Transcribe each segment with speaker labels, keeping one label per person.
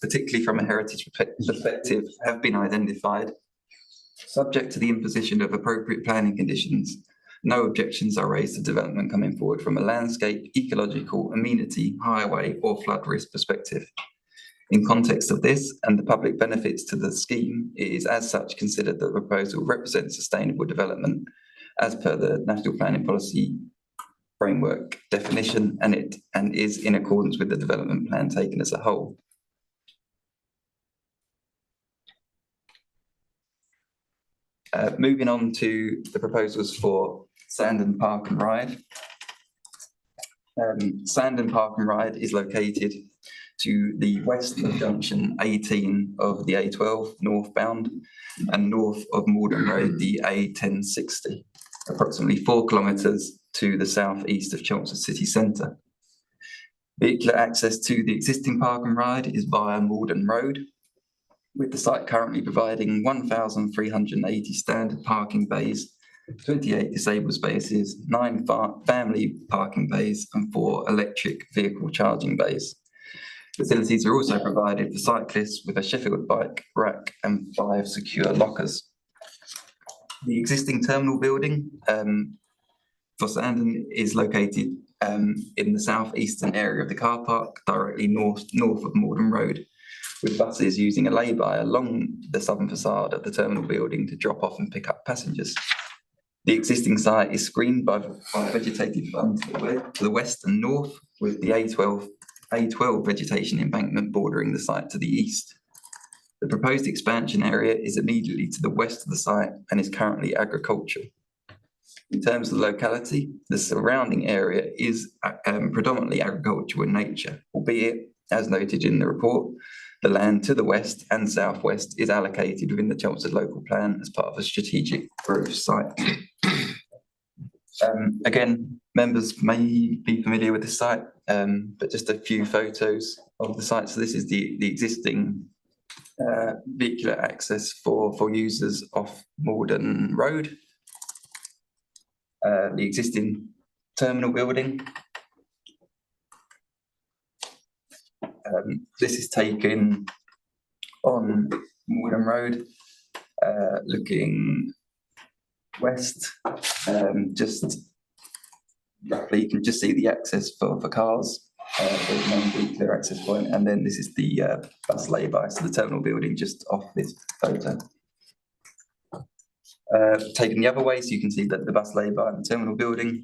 Speaker 1: particularly from a heritage perspective, have been identified. Subject to the imposition of appropriate planning conditions, no objections are raised to development coming forward from a landscape, ecological, amenity, highway, or flood risk perspective. In context of this and the public benefits to the scheme, it is as such considered that the proposal represents sustainable development as per the National Planning Policy Framework definition and is in accordance with the development plan taken as a whole. Moving on to the proposals for Sandon Park and Ride. Sandon Park and Ride is located to the west of junction 18 of the A12 northbound and north of Malden Road, the A1060, approximately 4 kilometres to the southeast of Chelmsford city centre. Vehicular access to the existing Park and Ride is via Malden Road, with the site currently providing 1,380 standard parking bays, 28 disabled spaces, 9 family parking bays, and 4 electric vehicle charging bays. Facilities are also provided for cyclists with a Sheffield bike rack and 5 secure lockers. The existing terminal building for Sandon is located in the southeastern area of the car park, directly north of Malden Road, with buses using a lay-by along the southern facade of the terminal building to drop off and pick up passengers. The existing site is screened by vegetated fund to the west and north, with the A12 vegetation embankment bordering the site to the east. The proposed expansion area is immediately to the west of the site and is currently agricultural. In terms of the locality, the surrounding area is predominantly agricultural in nature, albeit, as noted in the report, the land to the west and southwest is allocated within the Chelmsford local plan as part of a strategic growth site. Again, members may be familiar with the site, but just a few photos of the site. So this is the existing vehicular access for users off Malden Road. The existing terminal building. This is taken on Malden Road, looking west. Just roughly, you can just see the access for cars. There's one vehicular access point, and then this is the bus lay-by, so the terminal building just off this photo. Taken the other way, so you can see that the bus lay-by and the terminal building.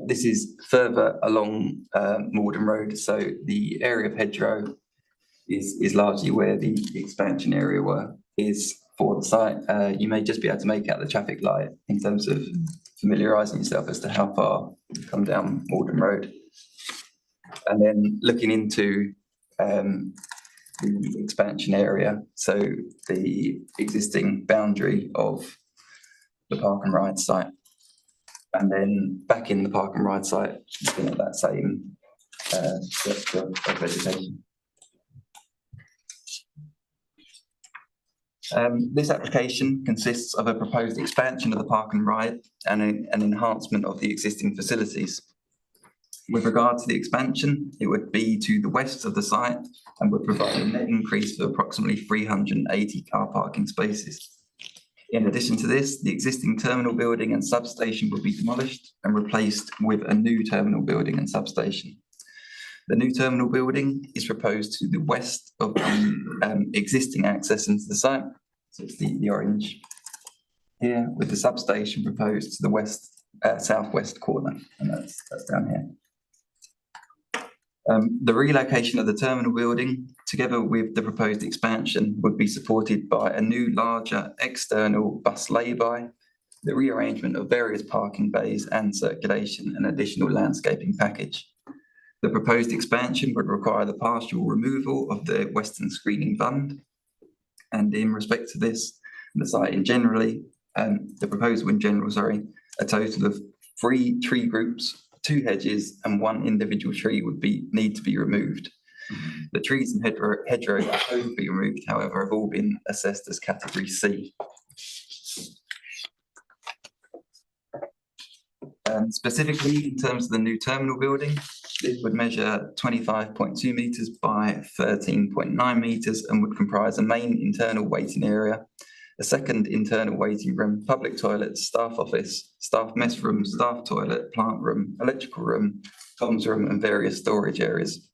Speaker 1: This is further along Malden Road, so the area of hedgerow is largely where the expansion area is for the site. You may just be able to make out the traffic light in terms of familiarising yourself as to how far you come down Malden Road. And then looking into the expansion area, so the existing boundary of the Park and Ride site. And then back in the Park and Ride site, looking at that same structure of vegetation. This application consists of a proposed expansion of the Park and Ride and an enhancement of the existing facilities. With regard to the expansion, it would be to the west of the site and would provide a net increase of approximately 380 car parking spaces. In addition to this, the existing terminal building and substation will be demolished and replaced with a new terminal building and substation. The new terminal building is proposed to the west of the existing access into the site. So it's the orange here, with the substation proposed to the west, southwest corner, and that's down here. The relocation of the terminal building, together with the proposed expansion, would be supported by a new, larger external bus lay-by, the rearrangement of various parking bays and circulation, and additional landscaping package. The proposed expansion would require the partial removal of the western screening fund. And in respect to this, the site in generally, the proposal in general, a total of 3 tree groups, 2 hedges and 1 individual tree would need to be removed. The trees and hedgerows proposed to be removed, however, have all been assessed as category C. Specifically, in terms of the new terminal building, This would measure 25.2 metres by 13.9 metres and would comprise a main internal waiting area, a second internal waiting room, public toilets, staff office, staff mess room, staff toilet, plant room, electrical room, comms room, and various storage areas.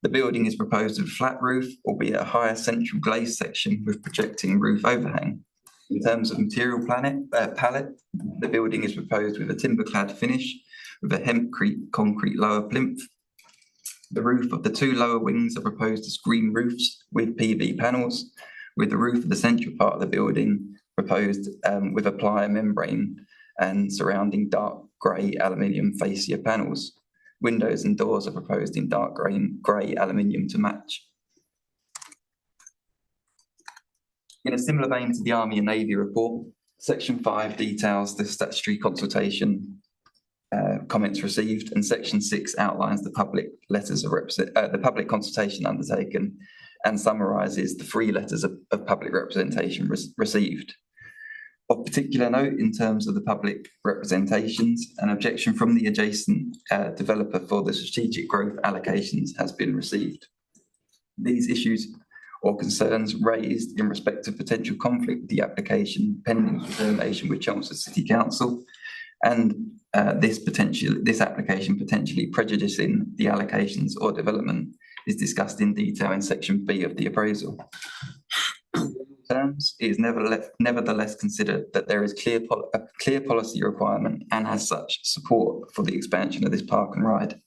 Speaker 1: The building is proposed with a flat roof, albeit a higher central glazed section with projecting roof overhang. In terms of material palette, the building is proposed with a timber-clad finish with a hempcrete concrete lower plinth. The roof of the two lower wings are proposed as green roofs with PV panels, with the roof of the central part of the building proposed with a plier membrane and surrounding dark grey aluminium fascia panels. Windows and doors are proposed in dark grey aluminium to match. In a similar vein to the Army and Navy report, Section 5 details the statutory consultation comments received, and Section 6 outlines the public letters of the public consultation undertaken and summarises the 3 letters of public representation received. Of particular note in terms of the public representations, an objection from the adjacent developer for the strategic growth allocations has been received. These issues or concerns raised in respect of potential conflict with the application pending determination with Chelmsford City Council, and this application potentially prejudicing the allocations or development is discussed in detail in Section B of the appraisal. Terms, it is nevertheless considered that there is a clear policy requirement and as such support for the expansion of this park and ride.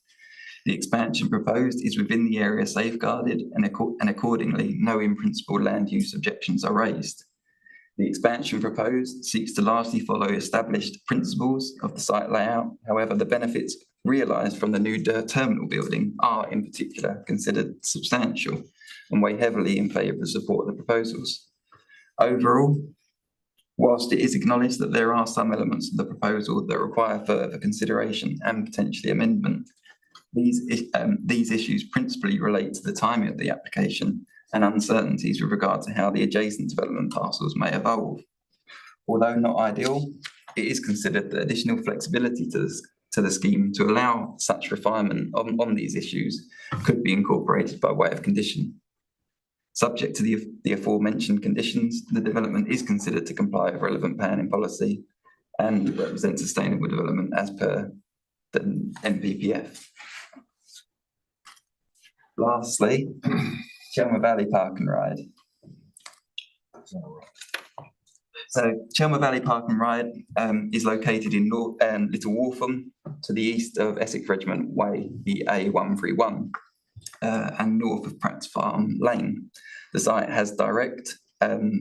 Speaker 1: The expansion proposed is within the area safeguarded and accordingly no in principle land use objections are raised. The expansion proposed seeks to largely follow established principles of the site layout. However, the benefits realised from the new terminal building are in particular considered substantial and weigh heavily in favour of support of the proposals. Overall, whilst it is acknowledged that there are some elements of the proposal that require further consideration and potentially amendment, these issues principally relate to the timing of the application and uncertainties with regard to how the adjacent development parcels may evolve. Although not ideal, it is considered that additional flexibility to the scheme to allow such refinement on these issues could be incorporated by way of condition. Subject to the aforementioned conditions, the development is considered to comply with relevant planning policy and represent sustainable development as per the NPPF. Lastly, Chelmer Valley Park and Ride. So Chelmer Valley Park and Ride is located in Little Waltham to the east of Essex Regiment Way, the A131, and north of Pratt's Farm Lane. The site has direct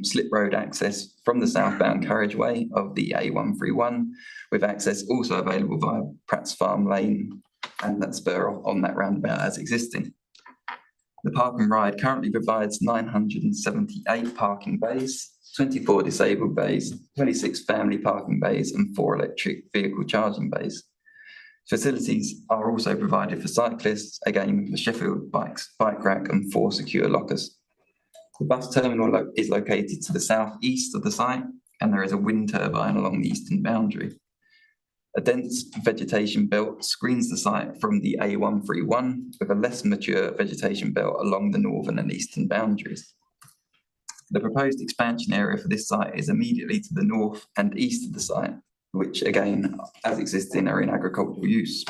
Speaker 1: slip road access from the southbound carriageway of the A131, with access also available via Pratt's Farm Lane and that spur on that roundabout as existing. The Park and Ride currently provides 978 parking bays, 24 disabled bays, 26 family parking bays, and 4 electric vehicle charging bays. Facilities are also provided for cyclists, again with the Sheffield bike rack and 4 secure lockers. The bus terminal is located to the southeast of the site, and there is a wind turbine along the eastern boundary. A dense vegetation belt screens the site from the A131 with a less mature vegetation belt along the northern and eastern boundaries. The proposed expansion area for this site is immediately to the north and east of the site, which again, as existing, are in agricultural use.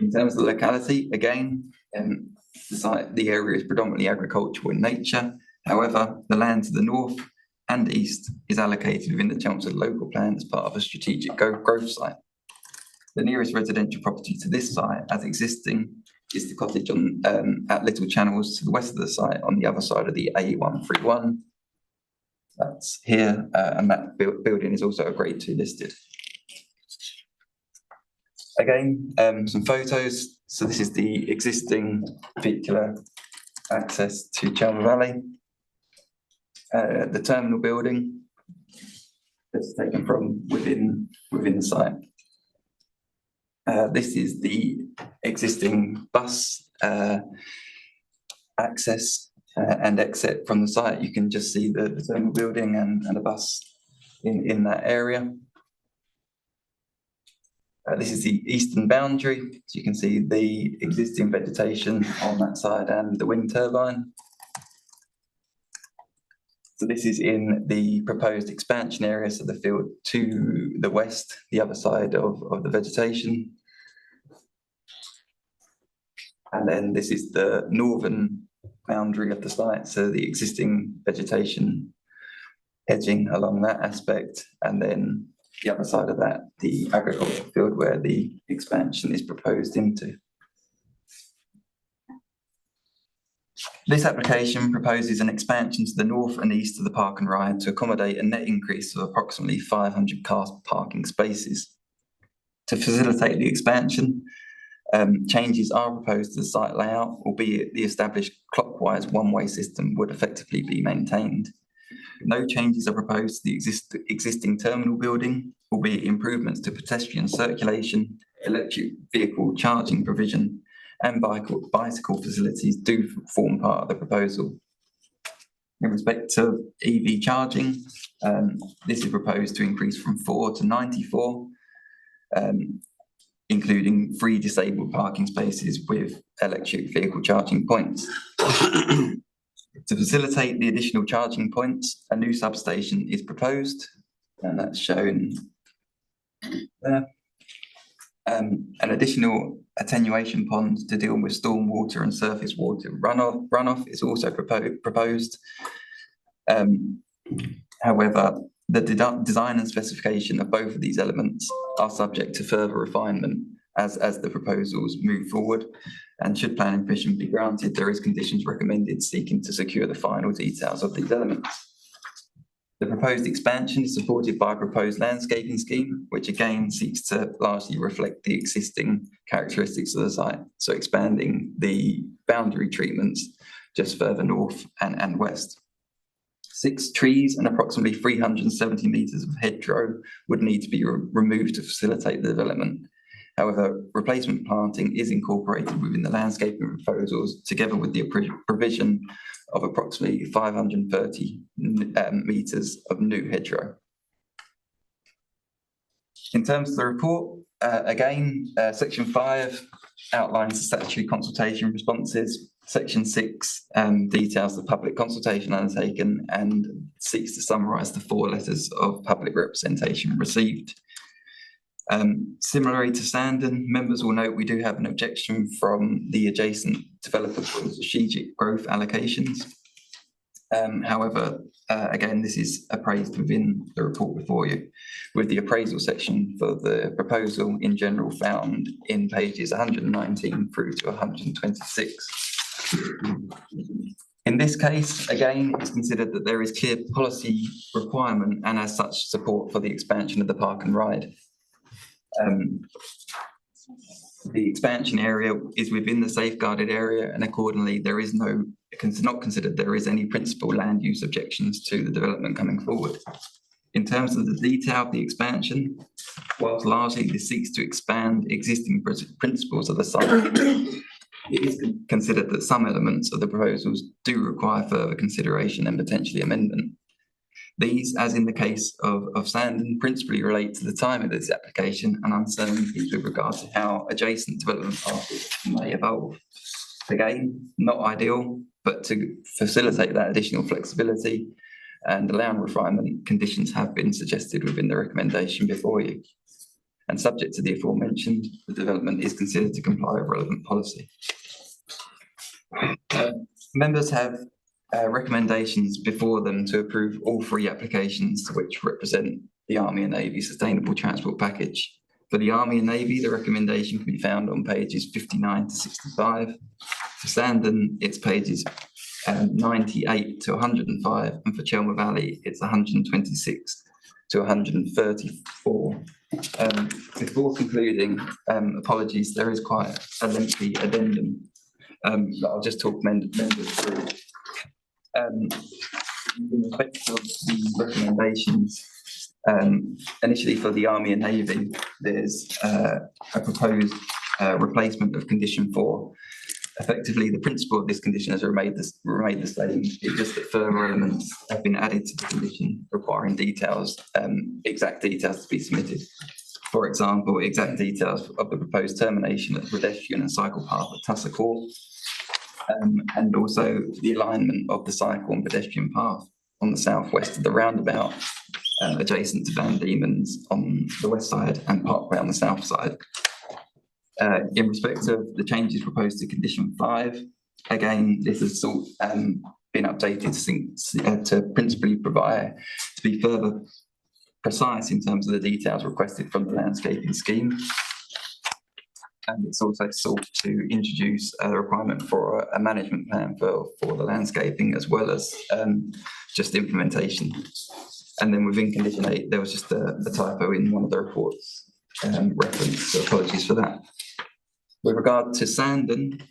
Speaker 1: In terms of the locality, again, the area is predominantly agricultural in nature. However, the land to the north and east is allocated within the Chelmsford local plan as part of a strategic growth site. The nearest residential property to this site, as existing, is the cottage at Little Channels to the west of the site on the other side of the A131. That's here, and that building is also a Grade 2 listed. Again, some photos. So this is the existing vehicular access to Chelmer Valley. The terminal building that's taken from within the site. This is the existing bus access and exit from the site. You can just see the terminal building and a bus in that area. This is the eastern boundary, so you can see the existing vegetation on that side and the wind turbine. So this is in the proposed expansion area, so the field to the west, the other side of the vegetation. And then this is the northern boundary of the site, so the existing vegetation hedging along that aspect, and then the other side of that, the agricultural field where the expansion is proposed into. This application proposes an expansion to the north and east of the park and ride to accommodate a net increase of approximately 500 car parking spaces. To facilitate the expansion, changes are proposed to the site layout, albeit the established clockwise one-way system would effectively be maintained. No changes are proposed to the existing terminal building, albeit improvements to pedestrian circulation, electric vehicle charging provision, and bicycle facilities do form part of the proposal. In respect to EV charging, this is proposed to increase from 4 to 94, including 3 disabled parking spaces with electric vehicle charging points. To facilitate the additional charging points, a new substation is proposed, and that's shown there. An additional attenuation pond to deal with storm water and surface water runoff is also proposed. However, the design and specification of both of these elements are subject to further refinement as the proposals move forward. And should planning permission be granted, there is conditions recommended seeking to secure the final details of these elements. The proposed expansion is supported by a proposed landscaping scheme, which again seeks to largely reflect the existing characteristics of the site. So expanding the boundary treatments just further north and west. 6 trees and approximately 370 metres of hedgerow would need to be removed to facilitate the development. However, replacement planting is incorporated within the landscaping proposals, together with the provision of approximately 530 metres of new hedgerow. In terms of the report, Section 5 outlines the statutory consultation responses. Section 6 details the public consultation undertaken and seeks to summarise the 4 letters of public representation received. Similarly to Sandon, members will note we do have an objection from the adjacent developer for strategic growth allocations. However, again, this is appraised within the report before you, with the appraisal section for the proposal in general found in pages 119 through to 126. In this case, again, it's considered that there is clear policy requirement and as such support for the expansion of the park and ride. The expansion area is within the safeguarded area, and accordingly there is not considered there is any principal land use objections to the development coming forward. In terms of the detail of the expansion, whilst largely this seeks to expand existing principles of the site, it is considered that some elements of the proposals do require further consideration and potentially amendment. These, as in the case of Sandon, principally relate to the time of this application and uncertainties with regard to how adjacent development parcels may evolve. Again, not ideal, but to facilitate that additional flexibility and allowing refinement, conditions have been suggested within the recommendation before you. And subject to the aforementioned, the development is considered to comply with relevant policy. Members have recommendations before them to approve all 3 applications which represent the Army and Navy Sustainable Transport Package. For the Army and Navy, the recommendation can be found on pages 59 to 65. For Sandon, it's pages 98 to 105, and for Chelmer Valley, it's 126 to 134. Before concluding, apologies, there is quite a lengthy addendum that I'll just talk members through. In respect of the recommendations, initially for the Army and Navy, there's a proposed replacement of condition 4. Effectively, the principle of this condition has remained the same. It's just that further elements have been added to the condition requiring details, exact details to be submitted. For example, exact details of the proposed termination of the pedestrian and cycle path at Tusser Court, and also the alignment of the cycle and pedestrian path on the southwest of the roundabout, adjacent to Van Diemen's on the west side and Parkway on the south side. In respect of the changes proposed to condition 5, again, this has been updated to principally provide to be further precise in terms of the details requested from the landscaping scheme. And it's also sought to introduce a requirement for a management plan for the landscaping, as well as just implementation. And then within condition 8, there was just a typo in one of the reports reference, so apologies for that. With regard to Sandon,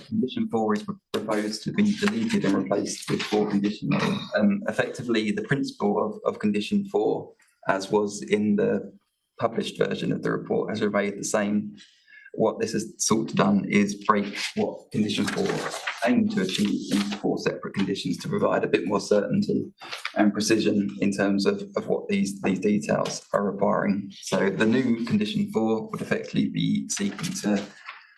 Speaker 1: condition 4 is proposed to be deleted and replaced with 4 condition 8. Effectively, the principle of condition 4, as was in the published version of the report, has remained the same. What this has sort of done is break what condition 4 aimed to achieve into 4 separate conditions to provide a bit more certainty and precision in terms of what these details are requiring. So the new condition 4 would effectively be seeking to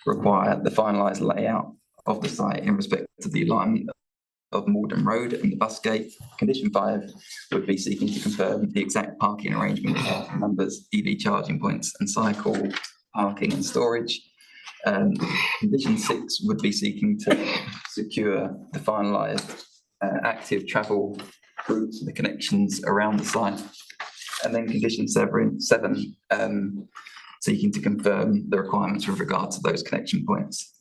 Speaker 1: require the finalised layout of the site in respect to the alignment of Morden Road and the bus gate. Condition 5 would be seeking to confirm the exact parking arrangement, numbers, EV charging points and cycle parking and storage. Condition 6 would be seeking to secure the finalised active travel routes and the connections around the site. And then condition 7 seeking to confirm the requirements with regard to those connection points.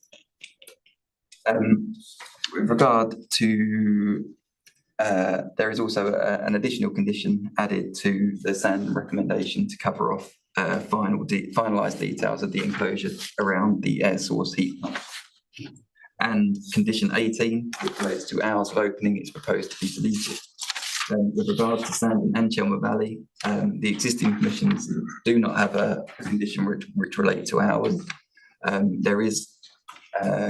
Speaker 1: With regard to, there is also an additional condition added to the Sandon recommendation to cover off finalised details of the enclosure around the air source heat pump. And condition 18, which relates to hours of opening, is proposed to be deleted. With regard to Sandon and Chelmer Valley, the existing permissions do not have a condition which relate to hours. There is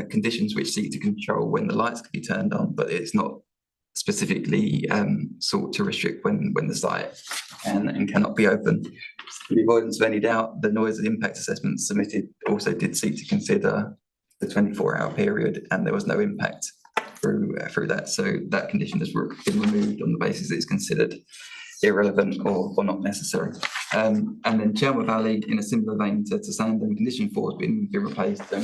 Speaker 1: conditions which seek to control when the lights can be turned on, but it's not specifically sought to restrict when the site can and cannot be open. For the avoidance of any doubt, the noise impact assessment submitted also did seek to consider the 24-hour period, and there was no impact through that. So that condition has been removed on the basis that it's considered irrelevant or not necessary. And then Chelmer Valley, in a similar vein to Sandon, condition 4 has been replaced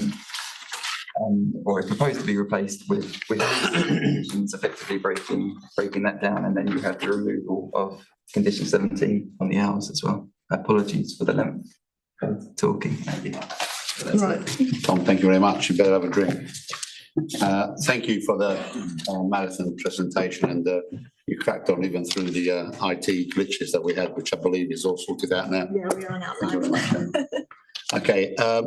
Speaker 1: or is proposed to be replaced with conditions, effectively breaking that down, and then you have the removal of condition 17 on the hours as well. Apologies for the length of talking. Thank you.
Speaker 2: Right. Tom, thank you very much. You better have a drink. Thank you for the marathon presentation, and you cracked on even through the IT glitches that we had, which I believe is all sorted out now.
Speaker 3: Yeah, we are on
Speaker 2: Thank you very
Speaker 3: outline.
Speaker 2: much. Okay, I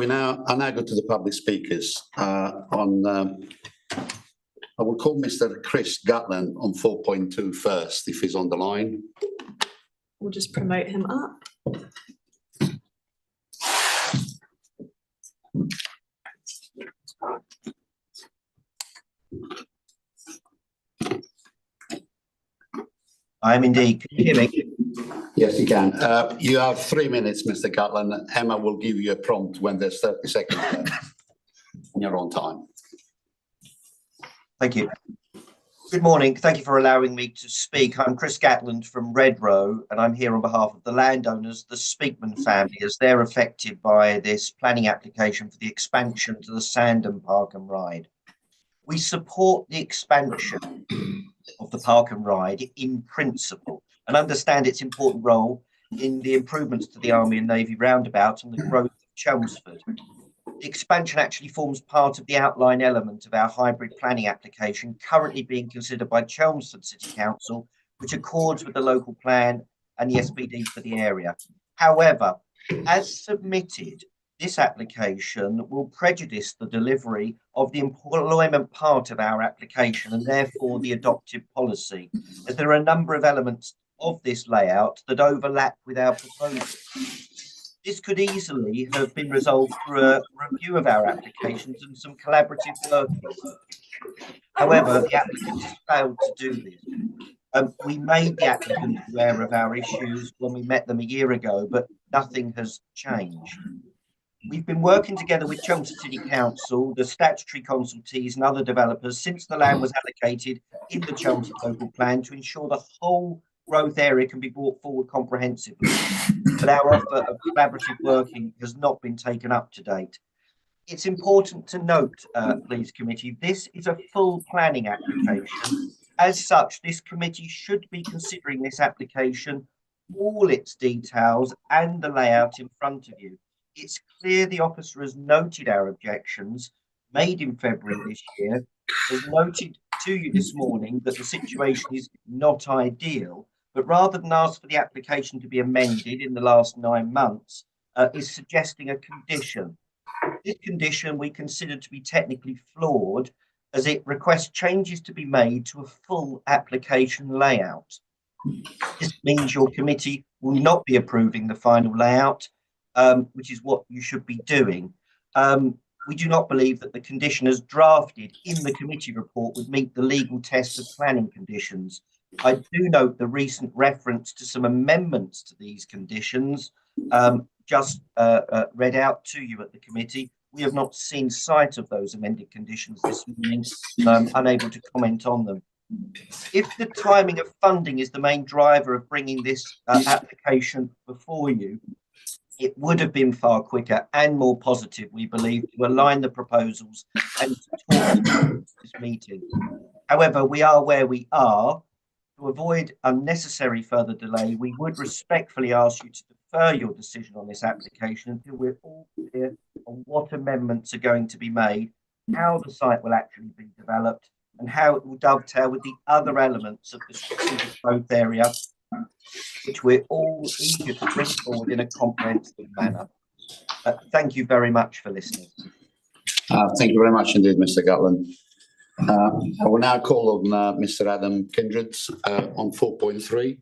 Speaker 2: now go to the public speakers. I will call Mr. Chris Gutland on 4.2 first, if he's on the line.
Speaker 3: We'll just promote him up.
Speaker 4: I am indeed. Can you hear me?
Speaker 2: Yes, you can. You have 3 minutes, Mr. Gutland. Emma will give you a prompt when there's 30 seconds left. And you're on time.
Speaker 4: Thank you. Good morning. Thank you for allowing me to speak. I'm Chris Gatland from Redrow, and I'm here on behalf of the landowners, the Speakman family, as they're affected by this planning application for the expansion to the Sandon Park and Ride. We support the expansion of the Park and Ride in principle and understand its important role in the improvements to the Army and Navy roundabout and the growth of Chelmsford. The expansion actually forms part of the outline element of our hybrid planning application currently being considered by Chelmsford City Council, which accords with the local plan and the SPD for the area. However, as submitted, this application will prejudice the delivery of the employment part of our application and therefore the adopted policy, as there are a number of elements of this layout that overlap with our proposal. This could easily have been resolved through a review of our applications and some collaborative working. However, the applicant has failed to do this. We made the applicant aware of our issues when we met them a year ago, but nothing has changed. We've been working together with Chelmsford City Council, the statutory consultees and other developers since the land was allocated in the Chelmsford local plan to ensure the whole growth area can be brought forward comprehensively. But our offer of collaborative working has not been taken up to date. It's important to note, please, committee, this is a full planning application. As such, this committee should be considering this application, all its details and the layout in front of you. It's clear the officer has noted our objections made in February this year, has noted to you this morning that the situation is not ideal, but rather than ask for the application to be amended in the last 9 months, is suggesting a condition. This condition we consider to be technically flawed, as it requests changes to be made to a full application layout. This means your committee will not be approving the final layout, which is what you should be doing. We do not believe that the condition as drafted in the committee report would meet the legal test of planning conditions. I do note the recent reference to some amendments to these conditions, just read out to you at the committee. We have not seen sight of those amended conditions this morning, and I'm unable to comment on them. If the timing of funding is the main driver of bringing this application before you, it would have been far quicker and more positive, we believe, to align the proposals and to talk to this meeting. However, we are where we are. To avoid unnecessary further delay, we would respectfully ask you to defer your decision on this application until we're all clear on what amendments are going to be made, how the site will actually be developed, and how it will dovetail with the other elements of the strategic growth area, which we're all eager to bring forward in a comprehensive manner. Thank you very much for listening.
Speaker 2: Thank you very much indeed, Mr. Gatland. I will now call on Mr. Adam Kindred on 4.3.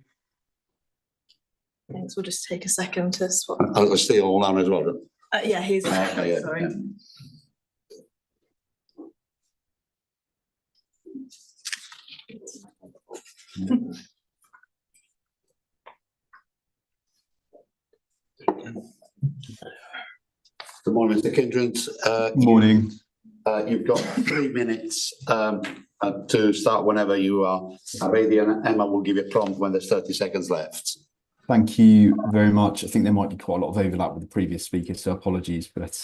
Speaker 3: Thanks. We'll just take a second to swap.
Speaker 2: I'll stay all on as well.
Speaker 3: Yeah, he's
Speaker 2: Okay, yeah,
Speaker 3: sorry.
Speaker 2: yeah. Good morning, Mr. Kindred.
Speaker 5: Morning.
Speaker 2: You've got 3 minutes to start whenever you are ready, and Emma will give you a prompt when there's 30 seconds left.
Speaker 5: Thank you very much. I think there might be quite a lot of overlap with the previous speaker, so apologies. But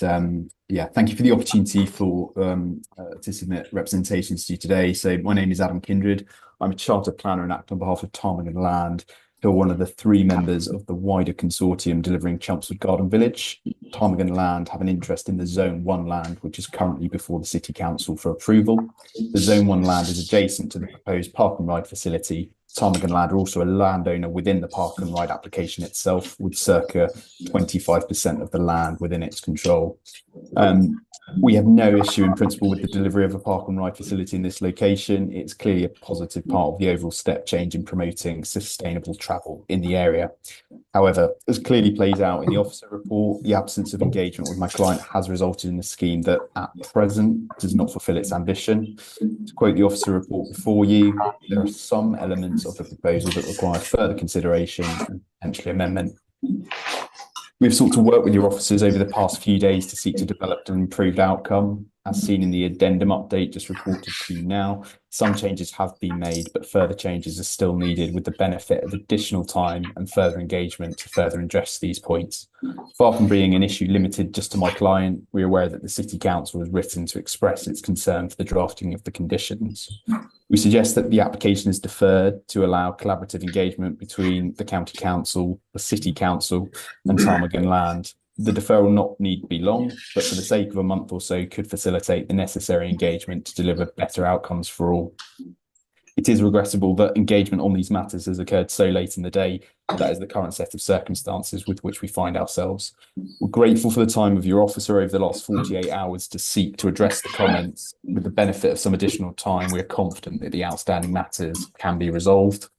Speaker 5: yeah, thank you for the opportunity to submit representations to you today. So my name is Adam Kindred. I'm a chartered planner and act on behalf of Ptarmigan Land, who are one of the 3 members of the wider consortium delivering Chelmsford Garden Village. Ptarmigan Land have an interest in the Zone 1 land, which is currently before the City Council for approval. The Zone 1 land is adjacent to the proposed park and ride facility. Ptarmigan Land are also a landowner within the park and ride application itself, with circa 25% of the land within its control. We have no issue in principle with the delivery of a park and ride facility in this location. It's clearly a positive part of the overall step change in promoting sustainable travel in the area. However, as clearly plays out in the officer report, the absence of engagement with my client has resulted in a scheme that at present does not fulfil its ambition. To quote the officer report before you, there are some elements of the proposal that require further consideration and potentially amendment. We've sought to work with your officers over the past few days to seek to develop an improved outcome. As seen in the addendum update just reported to you now, some changes have been made, but further changes are still needed with the benefit of additional time and further engagement to further address these points. Far from being an issue limited just to my client, we are aware that the City Council has written to express its concern for the drafting of the conditions. We suggest that the application is deferred to allow collaborative engagement between the County Council, the City Council and Ptarmigan Land. The deferral not need to be long, but for the sake of a month or so could facilitate the necessary engagement to deliver better outcomes for all. It is regrettable that engagement on these matters has occurred so late in the day, That is the current set of circumstances with which we find ourselves. We're grateful for the time of your officer over the last 48 hours to seek to address the comments. With the benefit of some additional time, we are confident that the outstanding matters can be resolved.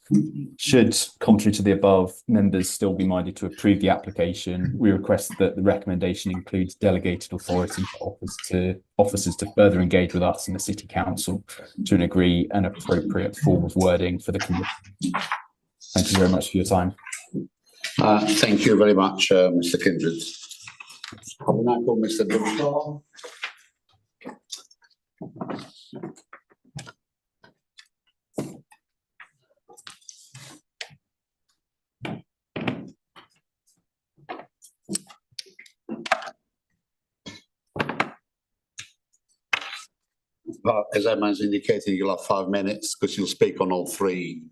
Speaker 5: Should, contrary to the above, members still be minded to approve the application, we request that the recommendation includes delegated authority for officers to further engage with us and the City Council to agree an appropriate form of wording for the committee. Thank you very much for your time.
Speaker 2: Thank you very much, Mr. Kindred. I will now call Mr. Dubstar. As Emma's indicated, you'll have 5 minutes because you'll speak on all 3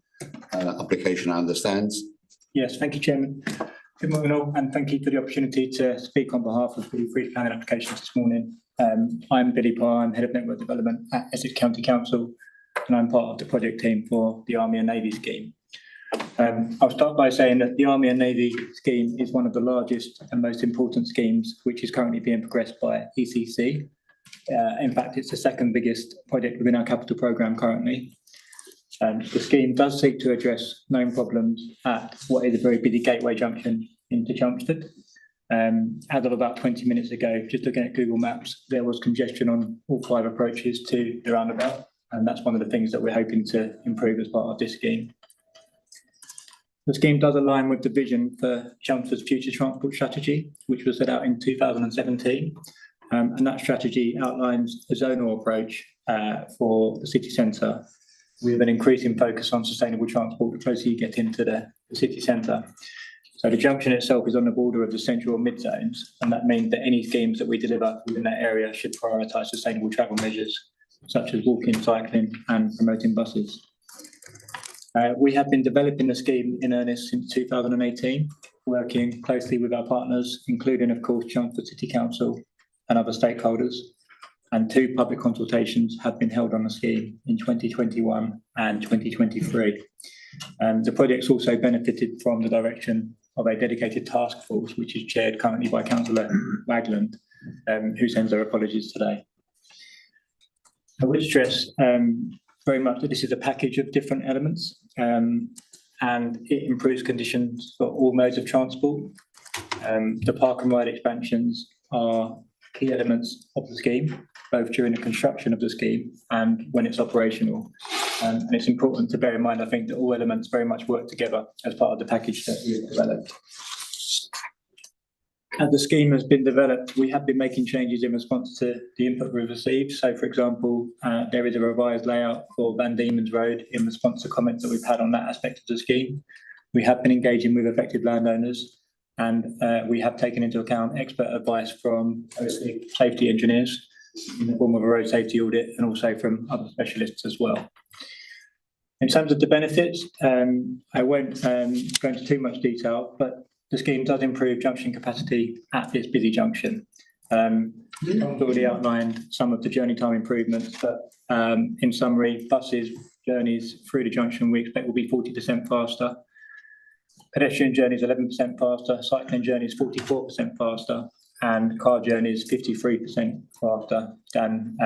Speaker 2: application, I understand.
Speaker 6: Yes, thank you, Chairman. Good morning all, and thank you for the opportunity to speak on behalf of the 3 planning applications this morning. I'm Billy Parr, I'm Head of Network Development at Essex County Council, and I'm part of the project team for the Army and Navy scheme. I'll start by saying that the Army and Navy scheme is one of the largest and most important schemes which is currently being progressed by ECC. In fact, it's the 2nd biggest project within our capital programme currently. The scheme does seek to address known problems at what is a very busy gateway junction into Chelmsford. As of about 20 minutes ago, just looking at Google Maps, there was congestion on all 5 approaches to the roundabout, and that's one of the things that we're hoping to improve as part of this scheme. The scheme does align with the vision for Chelmsford's future transport strategy, which was set out in 2017. And that strategy outlines a zonal approach for the city centre, with an increasing focus on sustainable transport the closer you get into the city centre. So the junction itself is on the border of the central and mid zones, and that means that any schemes that we deliver within that area should prioritise sustainable travel measures, such as walking, cycling and promoting buses. We have been developing the scheme in earnest since 2018, working closely with our partners, including, of course, Chelmsford City Council and other stakeholders, and 2 public consultations have been held on the scheme in 2021 and 2023. The project's also benefited from the direction of a dedicated task force, which is chaired currently by Councillor Wagland, who sends their apologies today. I would stress very much that this is a package of different elements, and it improves conditions for all modes of transport. The park and ride expansions are key elements of the scheme, both during the construction of the scheme and when it's operational. And it's important to bear in mind, I think, that all elements very much work together as part of the package that we've developed. As the scheme has been developed, we have been making changes in response to the input we've received. So, for example, there is a revised layout for Van Diemen's Road in response to comments that we've had on that aspect of the scheme. We have been engaging with affected landowners, and we have taken into account expert advice from safety engineers in the form of a road safety audit, and also from other specialists as well. In terms of the benefits, I won't go into too much detail, but the scheme does improve junction capacity at this busy junction. I've already outlined some of the journey time improvements, but in summary, buses journeys through the junction we expect will be 40% faster. Pedestrian journeys 11% faster, cycling journeys 44% faster, and car journeys 53% faster than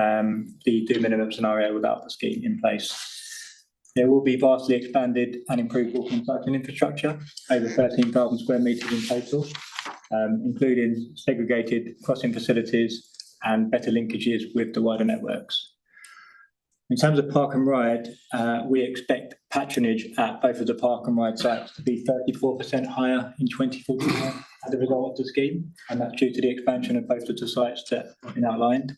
Speaker 6: the do minimum scenario without the scheme in place. There will be vastly expanded and improved walking and cycling infrastructure, over 13,000 square metres in total, including segregated crossing facilities and better linkages with the wider networks. In terms of park and ride, we expect patronage at both of the park and ride sites to be 34% higher in 2041 as a result of the scheme, and that's due to the expansion of both of the sites that have been outlined.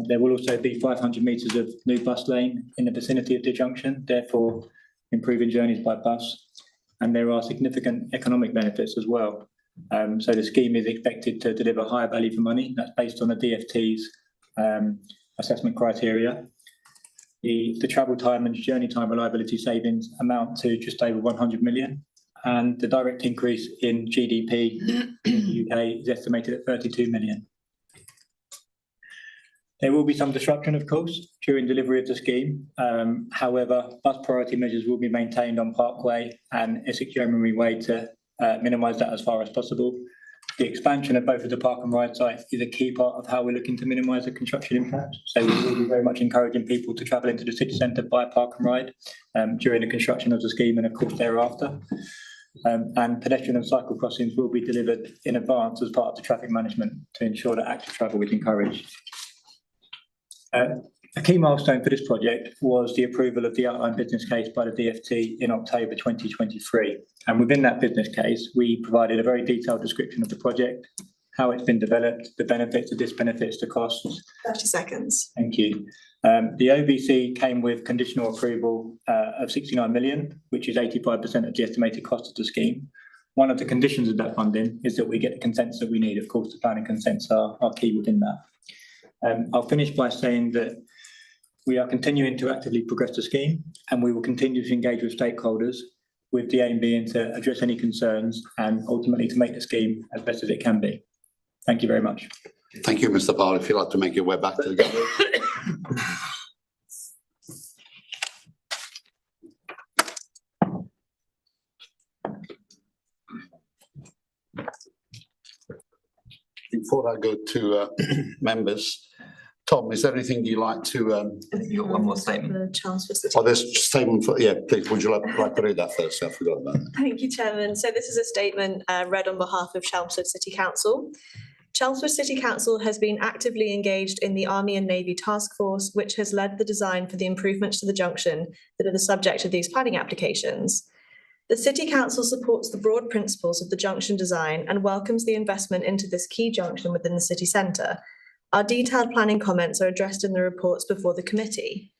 Speaker 6: There will also be 500 metres of new bus lane in the vicinity of the junction, therefore improving journeys by bus, and there are significant economic benefits as well. So the scheme is expected to deliver higher value for money. That's based on the DFT's assessment criteria. The travel time and journey time reliability savings amount to just over 100 million, and the direct increase in GDP in the UK is estimated at 32 million. There will be some disruption, of course, during delivery of the scheme. However, bus priority measures will be maintained on Parkway and Essex Yeomanry Way to minimise that as far as possible. The expansion of both of the park and ride sites is a key part of how we're looking to minimise the construction impact. So we will be very much encouraging people to travel into the city centre by park and ride during the construction of the scheme and of course thereafter. And pedestrian and cycle crossings will be delivered in advance as part of the traffic management to ensure that active travel is encouraged. A key milestone for this project was the approval of the outline business case by the DfT in October 2023. And within that business case, we provided a very detailed description of the project, how it's been developed, the benefits, the disbenefits, the costs.
Speaker 3: 30 seconds.
Speaker 6: Thank you. The OBC came with conditional approval of 69 million, which is 85% of the estimated cost of the scheme. One of the conditions of that funding is that we get the consents that we need. Of course, the planning consents are key within that. I'll finish by saying that we are continuing to actively progress the scheme and we will continue to engage with stakeholders with the aim being to address any concerns and ultimately to make the scheme as best as it can be. Thank you very much.
Speaker 2: Thank you, Mr. Powell. If you'd like to make your way back to the gallery. Before I go to members, Tom, is there anything you'd like to?
Speaker 1: I think you got one more statement.
Speaker 3: The Chelmsford City.
Speaker 2: Oh, there's a statement for, yeah, please, would you like to read that first? I forgot about that.
Speaker 3: Thank you, Chairman. So this is a statement read on behalf of Chelmsford City Council. Chelmsford City Council has been actively engaged in the Army and Navy Task Force, which has led the design for the improvements to the junction that are the subject of these planning applications. The City Council supports the broad principles of the junction design and welcomes the investment into this key junction within the city centre. Our detailed planning comments are addressed in the reports before the committee.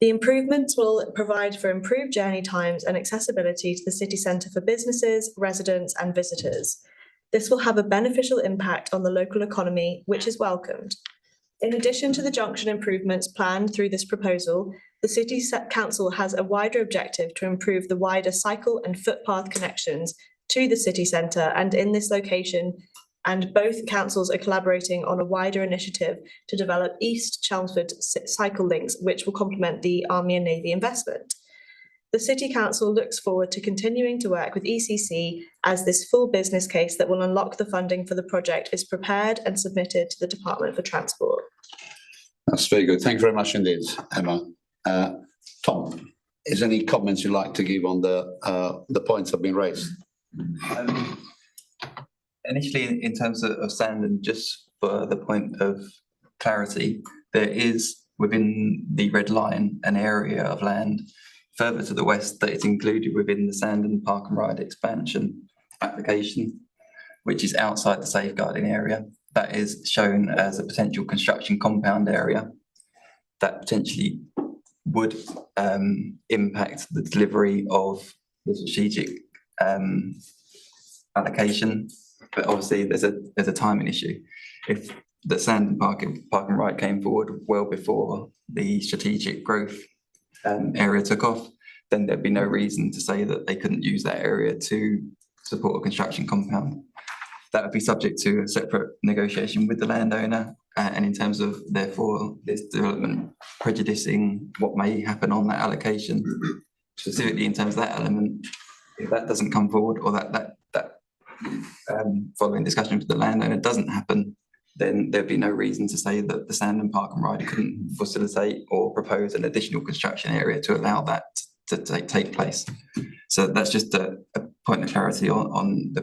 Speaker 3: The improvements will provide for improved journey times and accessibility to the city centre for businesses, residents and visitors. This will have a beneficial impact on the local economy, which is welcomed. In addition to the junction improvements planned through this proposal, the City Council has a wider objective to improve the wider cycle and footpath connections to the city centre and in this location, and both councils are collaborating on a wider initiative to develop East Chelmsford cycle links, which will complement the Army and Navy investment. The City Council looks forward to continuing to work with ECC as this full business case that will unlock the funding for the project is prepared and submitted to the Department for Transport.
Speaker 2: That's very good. Thank you very much indeed, Emma. Tom, is there any comments you'd like to give on the points that have been raised?
Speaker 1: Initially, in terms of Sandon, just for the point of clarity, there is within the red line an area of land further to the west that is included within the Sandon Park and Ride expansion application, which is outside the safeguarding area. That is shown as a potential construction compound area that potentially would impact the delivery of the strategic allocation. But obviously there's a timing issue. If the Sandon Park and Ride came forward well before the strategic growth area took off, then there'd be no reason to say that they couldn't use that area to support a construction compound. That would be subject to a separate negotiation with the landowner, and in terms of therefore this development prejudicing what may happen on that allocation, specifically in terms of that element, if that doesn't come forward or that following discussion with the landowner doesn't happen, then there'd be no reason to say that the Sandon Park and Ride couldn't facilitate or propose an additional construction area to allow that to take place. So that's just a point of clarity on the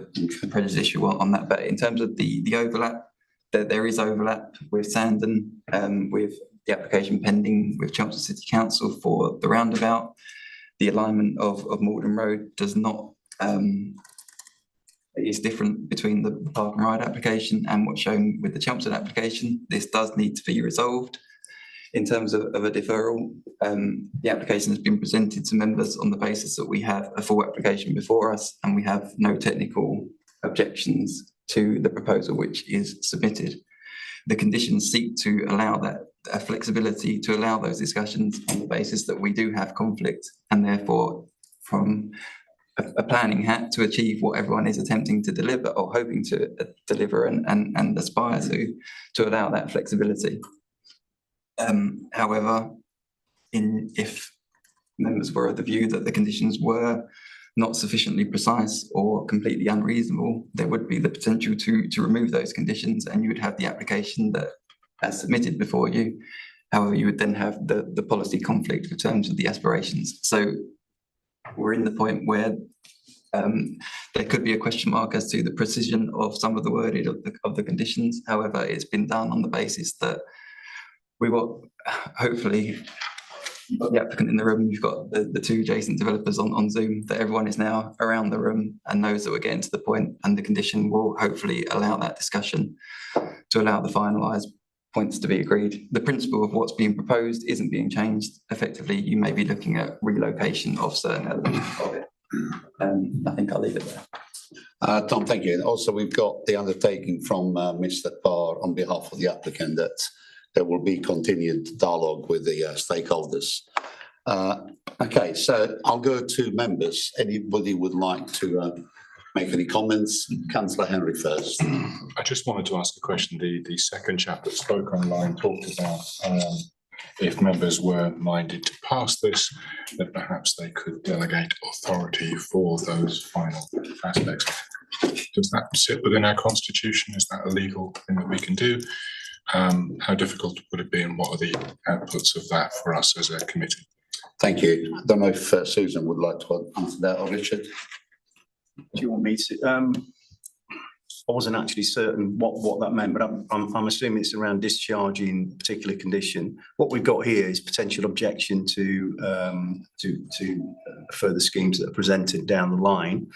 Speaker 1: prejudice issue on that. But in terms of the overlap, there is overlap with Sandon, with the application pending with Chelmsford City Council for the roundabout. The alignment of Malden Road does not is different between the Park and Ride application and what's shown with the Chelmsford application. This does need to be resolved. In terms of a deferral, the application has been presented to members on the basis that we have a full application before us and we have no technical objections to the proposal which is submitted. The conditions seek to allow that flexibility to allow those discussions on the basis that we do have conflict, and therefore from a planning hat to achieve what everyone is attempting to deliver or hoping to deliver and aspire to allow that flexibility. However, if members were of the view that the conditions were not sufficiently precise or completely unreasonable, there would be the potential to remove those conditions, and you would have the application that as submitted before you. However, you would then have the policy conflict in terms of the aspirations. So we're in the point where there could be a question mark as to the precision of some of the wording of the conditions. However, it's been done on the basis that we will hopefully got the applicant in the room, you've got the two adjacent developers on Zoom, that everyone is now around the room and knows that we're getting to the point, and the condition will hopefully allow that discussion to allow the finalised points to be agreed. The principle of what's being proposed isn't being changed. Effectively, you may be looking at relocation of certain elements of it. I think I'll leave it there.
Speaker 2: Tom, thank you. Also, we've got the undertaking from Mr. Parr on behalf of the applicant that there will be continued dialogue with the stakeholders. Okay, so I'll go to members. Anybody would like to make any comments? Councillor Henry first.
Speaker 7: I just wanted to ask a question. The second chap that spoke online talked about if members were minded to pass this, that perhaps they could delegate authority for those final aspects. Does that sit within our constitution? Is that a legal thing that we can do? How difficult would it be, and what are the outputs of that for us as a committee?
Speaker 2: Thank you. I don't know if Susan would like to answer that, or Richard.
Speaker 8: Do you want me to? I wasn't actually certain what that meant, but I'm assuming it's around discharging a particular condition. What we've got here is potential objection to further schemes that are presented down the line.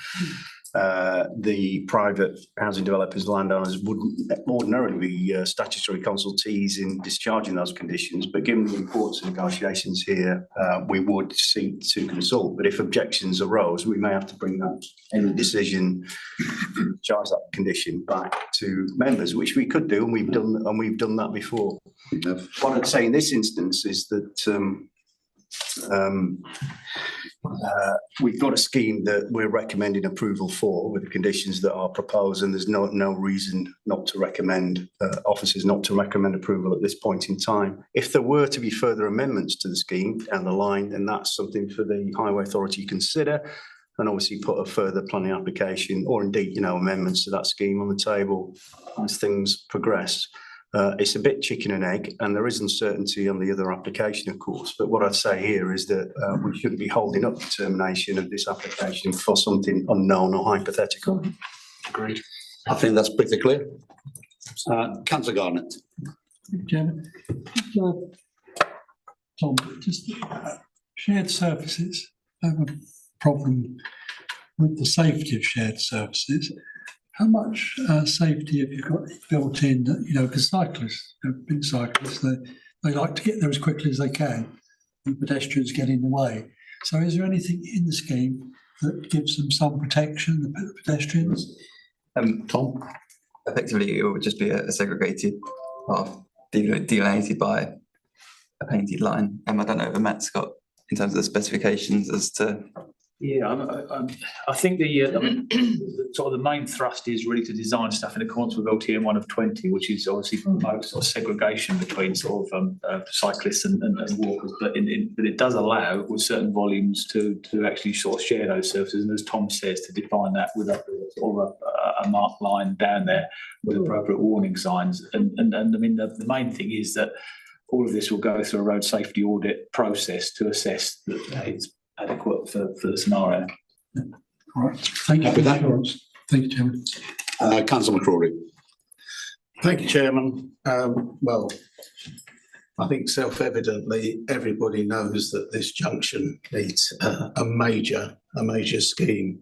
Speaker 8: The private housing developers, landowners wouldn't ordinarily be statutory consultees in discharging those conditions, but given the importance of negotiations here, we would seek to consult. But if objections arose, we may have to bring that any decision, charge that condition back to members, which we could do, and we've done that before. What I'd say in this instance is that we've got a scheme that we're recommending approval for with the conditions that are proposed, and there's no reason not to recommend officers not to recommend approval at this point in time. If there were to be further amendments to the scheme down the line, then that's something for the Highway Authority to consider, and obviously put a further planning application, or indeed, amendments to that scheme on the table as things progress. It's a bit chicken and egg, and there is uncertainty on the other application, of course. But what I'd say here is that we shouldn't be holding up the termination of this application for something unknown or hypothetical.
Speaker 7: Agreed.
Speaker 2: I think that's pretty clear. Councillor Garnett.
Speaker 9: Chairman, Tom, just shared services. I have a problem with the safety of shared services. How much safety have you got built in? Because cyclists, big cyclists, they like to get there as quickly as they can, and pedestrians get in the way. So is there anything in the scheme that gives them some protection, the pedestrians?
Speaker 2: Tom?
Speaker 1: Effectively, it would just be a segregated path delineated by a painted line. I don't know if Matt's got, in terms of the specifications as to...
Speaker 10: Yeah, I think the sort of the main thrust is really to design stuff in accordance with LTM 1 of 20, which is obviously promotes sort of segregation between sort of cyclists and walkers, but it does allow with certain volumes to actually sort of share those services, and as Tom says, to define that with a sort of a marked line down there with appropriate warning signs. And I mean the main thing is that all of this will go through a road safety audit process to assess that it's adequate for the scenario.
Speaker 9: All right. Thank you for that. Thank you, Chairman.
Speaker 2: Councillor McCrory.
Speaker 11: Thank you, Chairman. Well, I think self-evidently everybody knows that this junction needs a major scheme.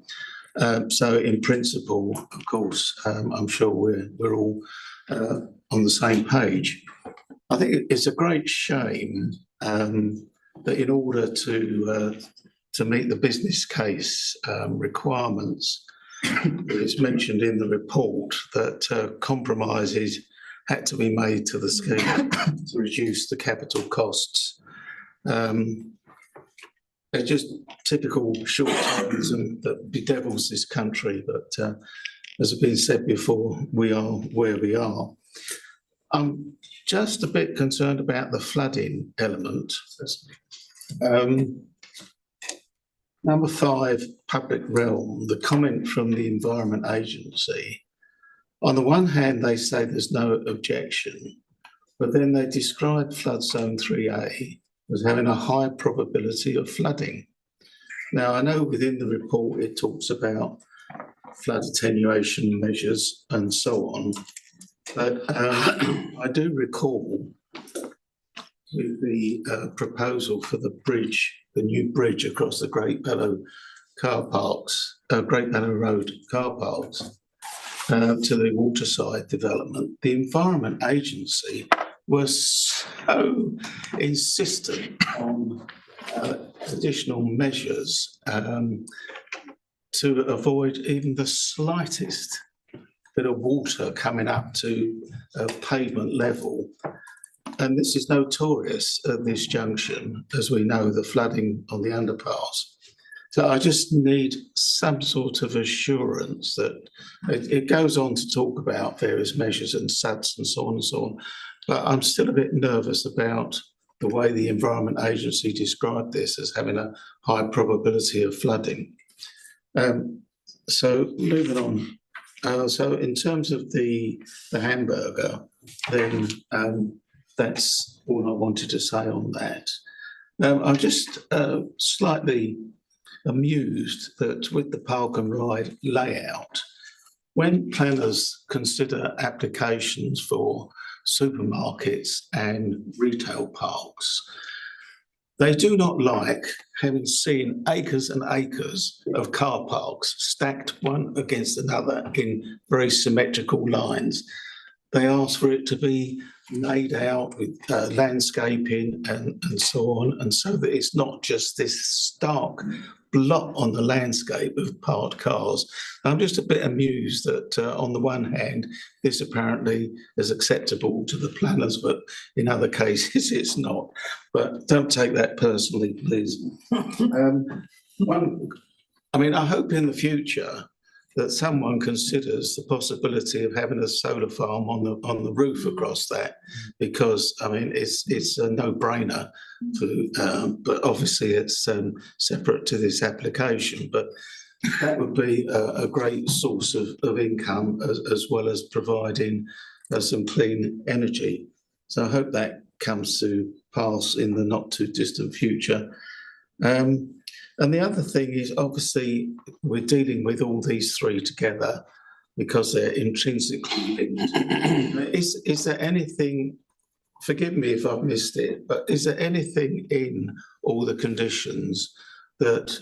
Speaker 11: So in principle, of course, I'm sure we're all on the same page. I think it's a great shame that in order to meet the business case requirements, it's mentioned in the report that compromises had to be made to the scheme to reduce the capital costs. They're just typical short-termism that bedevils this country, but as has been said before, we are where we are. just a bit concerned about the flooding element. Number 5, public realm, the comment from the Environment Agency. On the one hand, they say there's no objection, but then they describe flood zone 3A as having a high probability of flooding. Now, I know within the report it talks about flood attenuation measures and so on, but I do recall with the proposal for the bridge, the new bridge across the Great Bellow Great Bellow Road car parks to the waterside development, the Environment Agency was so insistent on additional measures to avoid even the slightest bit of water coming up to pavement level. And this is notorious at this junction, as we know, the flooding on the underpass. So I just need some sort of assurance that it goes on to talk about various measures and SADs and so on and so on. But I'm still a bit nervous about the way the Environment Agency described this as having a high probability of flooding. So moving on. So in terms of the hamburger, then that's all I wanted to say on that. I'm just slightly amused that with the park and ride layout, when planners consider applications for supermarkets and retail parks, they do not like having seen acres and acres of car parks stacked one against another in very symmetrical lines. They ask for it to be laid out with landscaping and so on, and so that it's not just this stark blot on the landscape of parked cars. I'm just a bit amused that on the one hand, this apparently is acceptable to the planners, but in other cases it's not. But don't take that personally, please. I hope in the future that someone considers the possibility of having a solar farm on the roof across that, because it's a no-brainer. But obviously it's separate to this application. But that would be a great source of income as well as providing some clean energy. So I hope that comes to pass in the not too distant future. And the other thing is, obviously, we're dealing with all these three together because they're intrinsically linked. Is there anything, forgive me if I've missed it, but is there anything in all the conditions that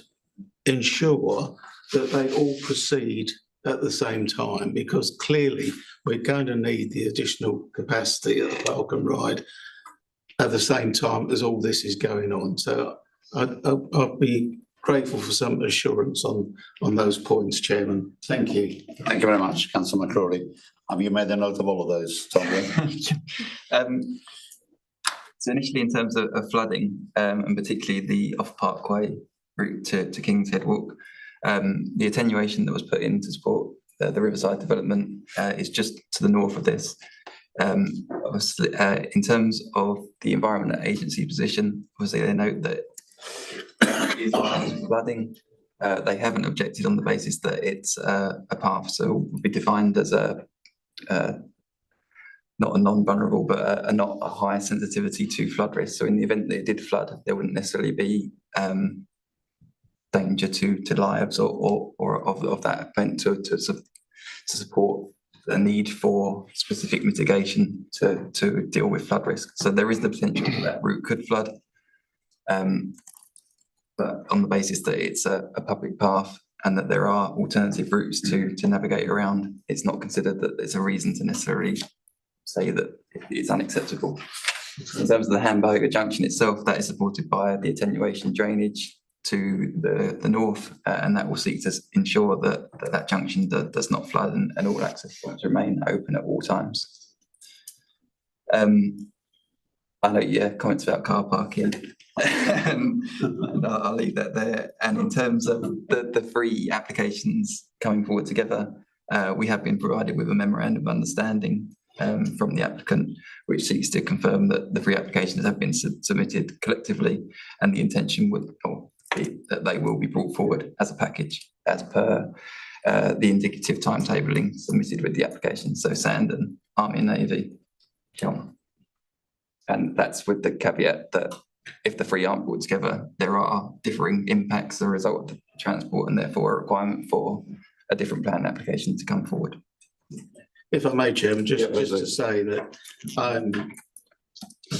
Speaker 11: ensure that they all proceed at the same time? Because clearly we're going to need the additional capacity at the park and ride at the same time as all this is going on. So I'll be grateful for some assurance on those points, Chairman. Thank you.
Speaker 2: Thank you very much, Councillor McCrory. Have you made a note of all of those, Tom?
Speaker 1: So initially, in terms of flooding, and particularly the off Parkway route to King's Head Walk, the attenuation that was put in to support the Riverside development is just to the north of this. Obviously, in terms of the Environment Agency position, obviously they note that flooding, they haven't objected on the basis that it's a path, so it will be defined as a not a non-vulnerable, but not a high sensitivity to flood risk. So in the event that it did flood, there wouldn't necessarily be danger to lives or of that event to support a need for specific mitigation to deal with flood risk. So there is the potential that route could flood. But on the basis that it's a public path and that there are alternative routes to navigate around, it's not considered that there's a reason to necessarily say that it's unacceptable. In terms of the Hamburger Junction itself, that is supported by the attenuation drainage to the north, and that will seek to ensure that junction does not flood and all access points remain open at all times. I know, comments about car parking. And I'll leave that there. And in terms of the three applications coming forward together, we have been provided with a memorandum of understanding from the applicant, which seeks to confirm that the three applications have been submitted collectively, and the intention would be that they will be brought forward as a package as per the indicative timetabling submitted with the application. So Sandon, Army and Navy, Chelm. And that's with the caveat that if the three aren't brought together, there are differing impacts as a result of the transport, and therefore a requirement for a different plan application to come forward.
Speaker 11: If I may, Chairman, just
Speaker 2: Yeah,
Speaker 11: to say that I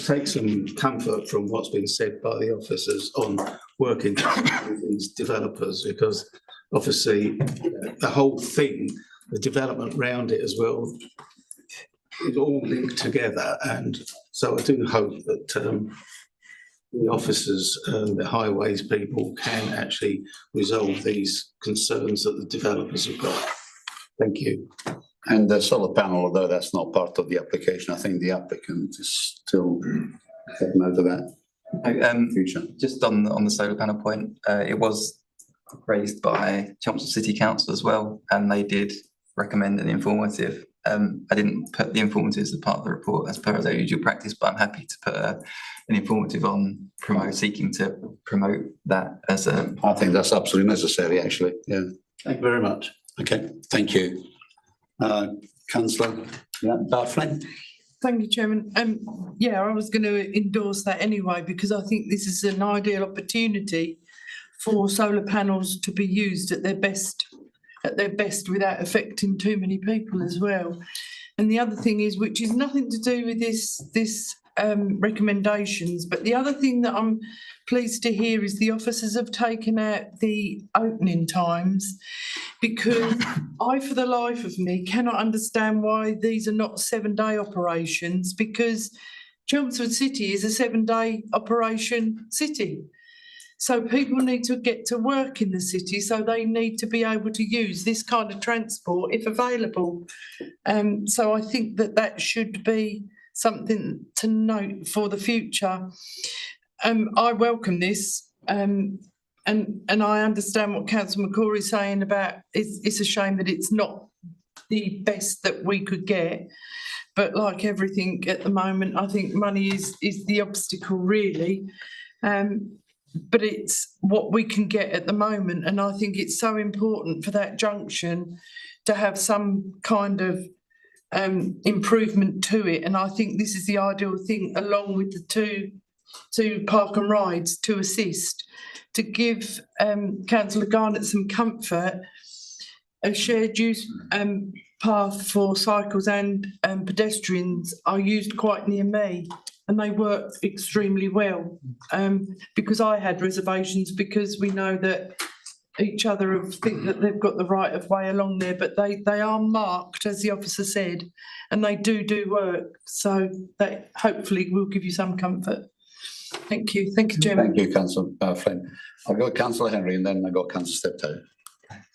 Speaker 11: take some comfort from what's been said by the officers on working with these developers, because obviously the whole thing, the development around it as well, is all linked together. And so I do hope that the officers, the highways people can actually resolve these concerns that the developers have got. Thank you.
Speaker 2: And the solar panel, although that's not part of the application, I think the applicant is still taking note of that. Future.
Speaker 1: Just on the solar panel point, it was raised by Chelmsford City Council as well, and they did recommend an informative. I didn't put the informative as part of the report as per their usual practice, but I'm happy to put an informative on seeking to promote that as a.
Speaker 2: I think that's absolutely necessary, actually. Yeah.
Speaker 11: Thank you very much.
Speaker 2: Okay, thank you. Councillor Barfley.
Speaker 12: Thank you, Chairman. Yeah, I was going to endorse that anyway, because I think this is an ideal opportunity for solar panels to be used at their best without affecting too many people as well. And the other thing is, which is nothing to do with this recommendations, but the other thing that I'm pleased to hear is the officers have taken out the opening times, because I, for the life of me, cannot understand why these are not 7-day operations, because Chelmsford City is a 7-day operation city. So people need to get to work in the city, so they need to be able to use this kind of transport if available. So I think that should be something to note for the future. I welcome this, and I understand what Councillor McCrory is saying about it's a shame that it's not the best that we could get. But like everything at the moment, I think money is the obstacle really. But it's what we can get at the moment, and I think it's so important for that junction to have some kind of improvement to it. And I think this is the ideal thing, along with the two park and rides to assist, to give Councillor Garnett some comfort. A shared use path for cycles and pedestrians are used quite near me, and they work extremely well, because I had reservations, because we know that each other think that they've got the right of way along there, but they are marked, as the officer said, and they do work. So that hopefully will give you some comfort. Thank you. Thank you, Chairman.
Speaker 2: Thank you, Councillor Flynn. I've got Councillor Henry and then I've got Councillor Steptoe.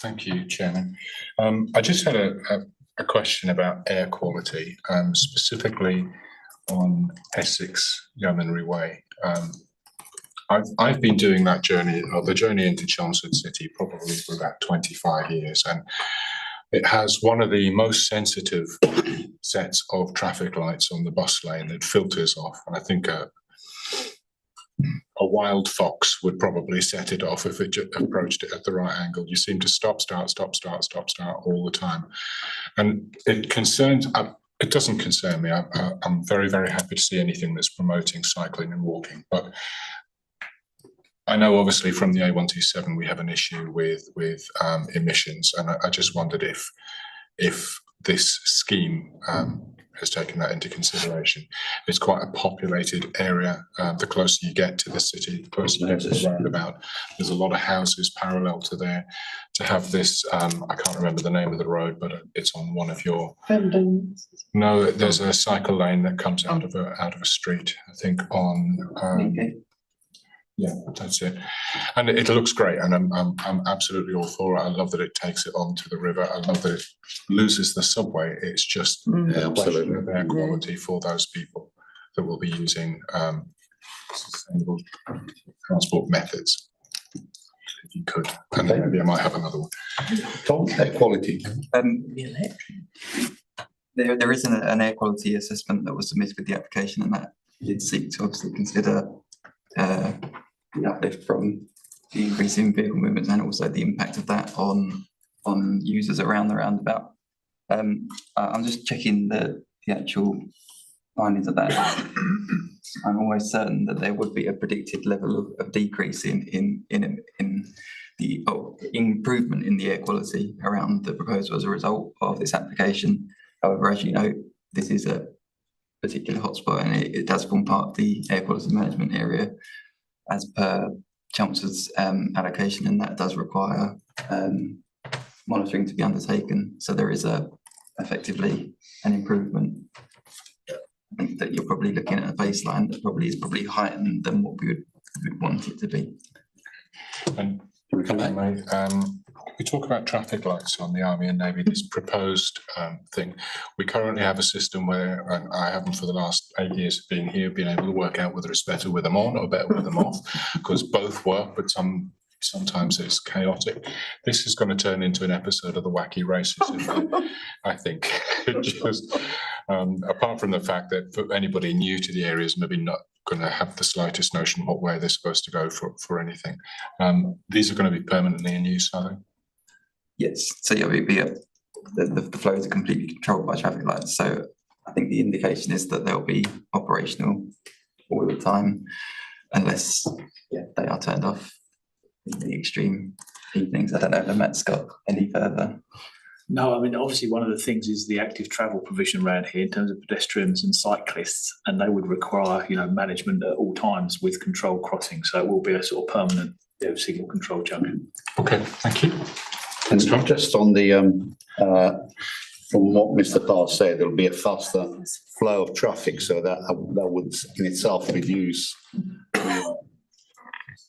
Speaker 7: Thank you, Chairman. I just had a question about air quality, specifically on Essex Yeomanry Way. I've been doing that journey, or the journey into Chelmsford City, probably for about 25 years, and it has one of the most sensitive sets of traffic lights on the bus lane that filters off. And I think a wild fox would probably set it off if it approached it at the right angle. You seem to stop, start all the time. And it concerns, it doesn't concern me. I'm very, very happy to see anything that's promoting cycling and walking. But I know obviously from the A127 we have an issue with emissions, and I just wondered if this scheme has taken that into consideration. It's quite a populated area. The closer you get to the city, the closer you get to the roundabout, there's a lot of houses parallel to there. To have this, I can't remember the name of the road, but it's on one of your. No, there's a cycle lane that comes out of a street. I think on. Yeah, that's it. And it looks great, and I'm absolutely all for it. I love that it takes it onto the river. I love that it loses the subway. It's just a question of air quality for those people that will be using sustainable transport methods. If you could, and then maybe I might have another one.
Speaker 2: Tom, air quality.
Speaker 1: There is an air quality assessment that was submitted with the application, and that did seek to obviously consider the uplift from the increase in vehicle movements and also the impact of that on users around the roundabout. I'm just checking the actual findings of that. I'm almost certain that there would be a predicted level of decrease in the improvement in the air quality around the proposal as a result of this application. However, as you know, this is a particular hotspot and it does form part of the air quality management area as per Chelmsford's allocation, and that does require monitoring to be undertaken. So there is effectively an improvement. I think that you're probably looking at a baseline that is probably higher than what we would want it to be.
Speaker 7: And we talk about traffic lights on the Army and Navy, this proposed thing. We currently have a system where, and I haven't for the last 8 years of being here, been able to work out whether it's better with them on or better with them off, because both work, but sometimes it's chaotic. This is going to turn into an episode of the Wacky Races, I think. Just apart from the fact that for anybody new to the area is maybe not going to have the slightest notion what way they're supposed to go for anything. These are going to be permanently in use, are they?
Speaker 1: Yes, so yeah, the flows are completely controlled by traffic lights. So I think the indication is that they'll be operational all the time, unless they are turned off in the extreme evenings. I don't know if Matt's got any further.
Speaker 10: No, I mean, obviously one of the things is the active travel provision around here in terms of pedestrians and cyclists, and they would require, management at all times with controlled crossing. So it will be a sort of permanent signal control junction.
Speaker 7: Okay, thank you.
Speaker 2: And just on the, from what Mr. Parr said, there'll be a faster flow of traffic, so that would in itself reduce the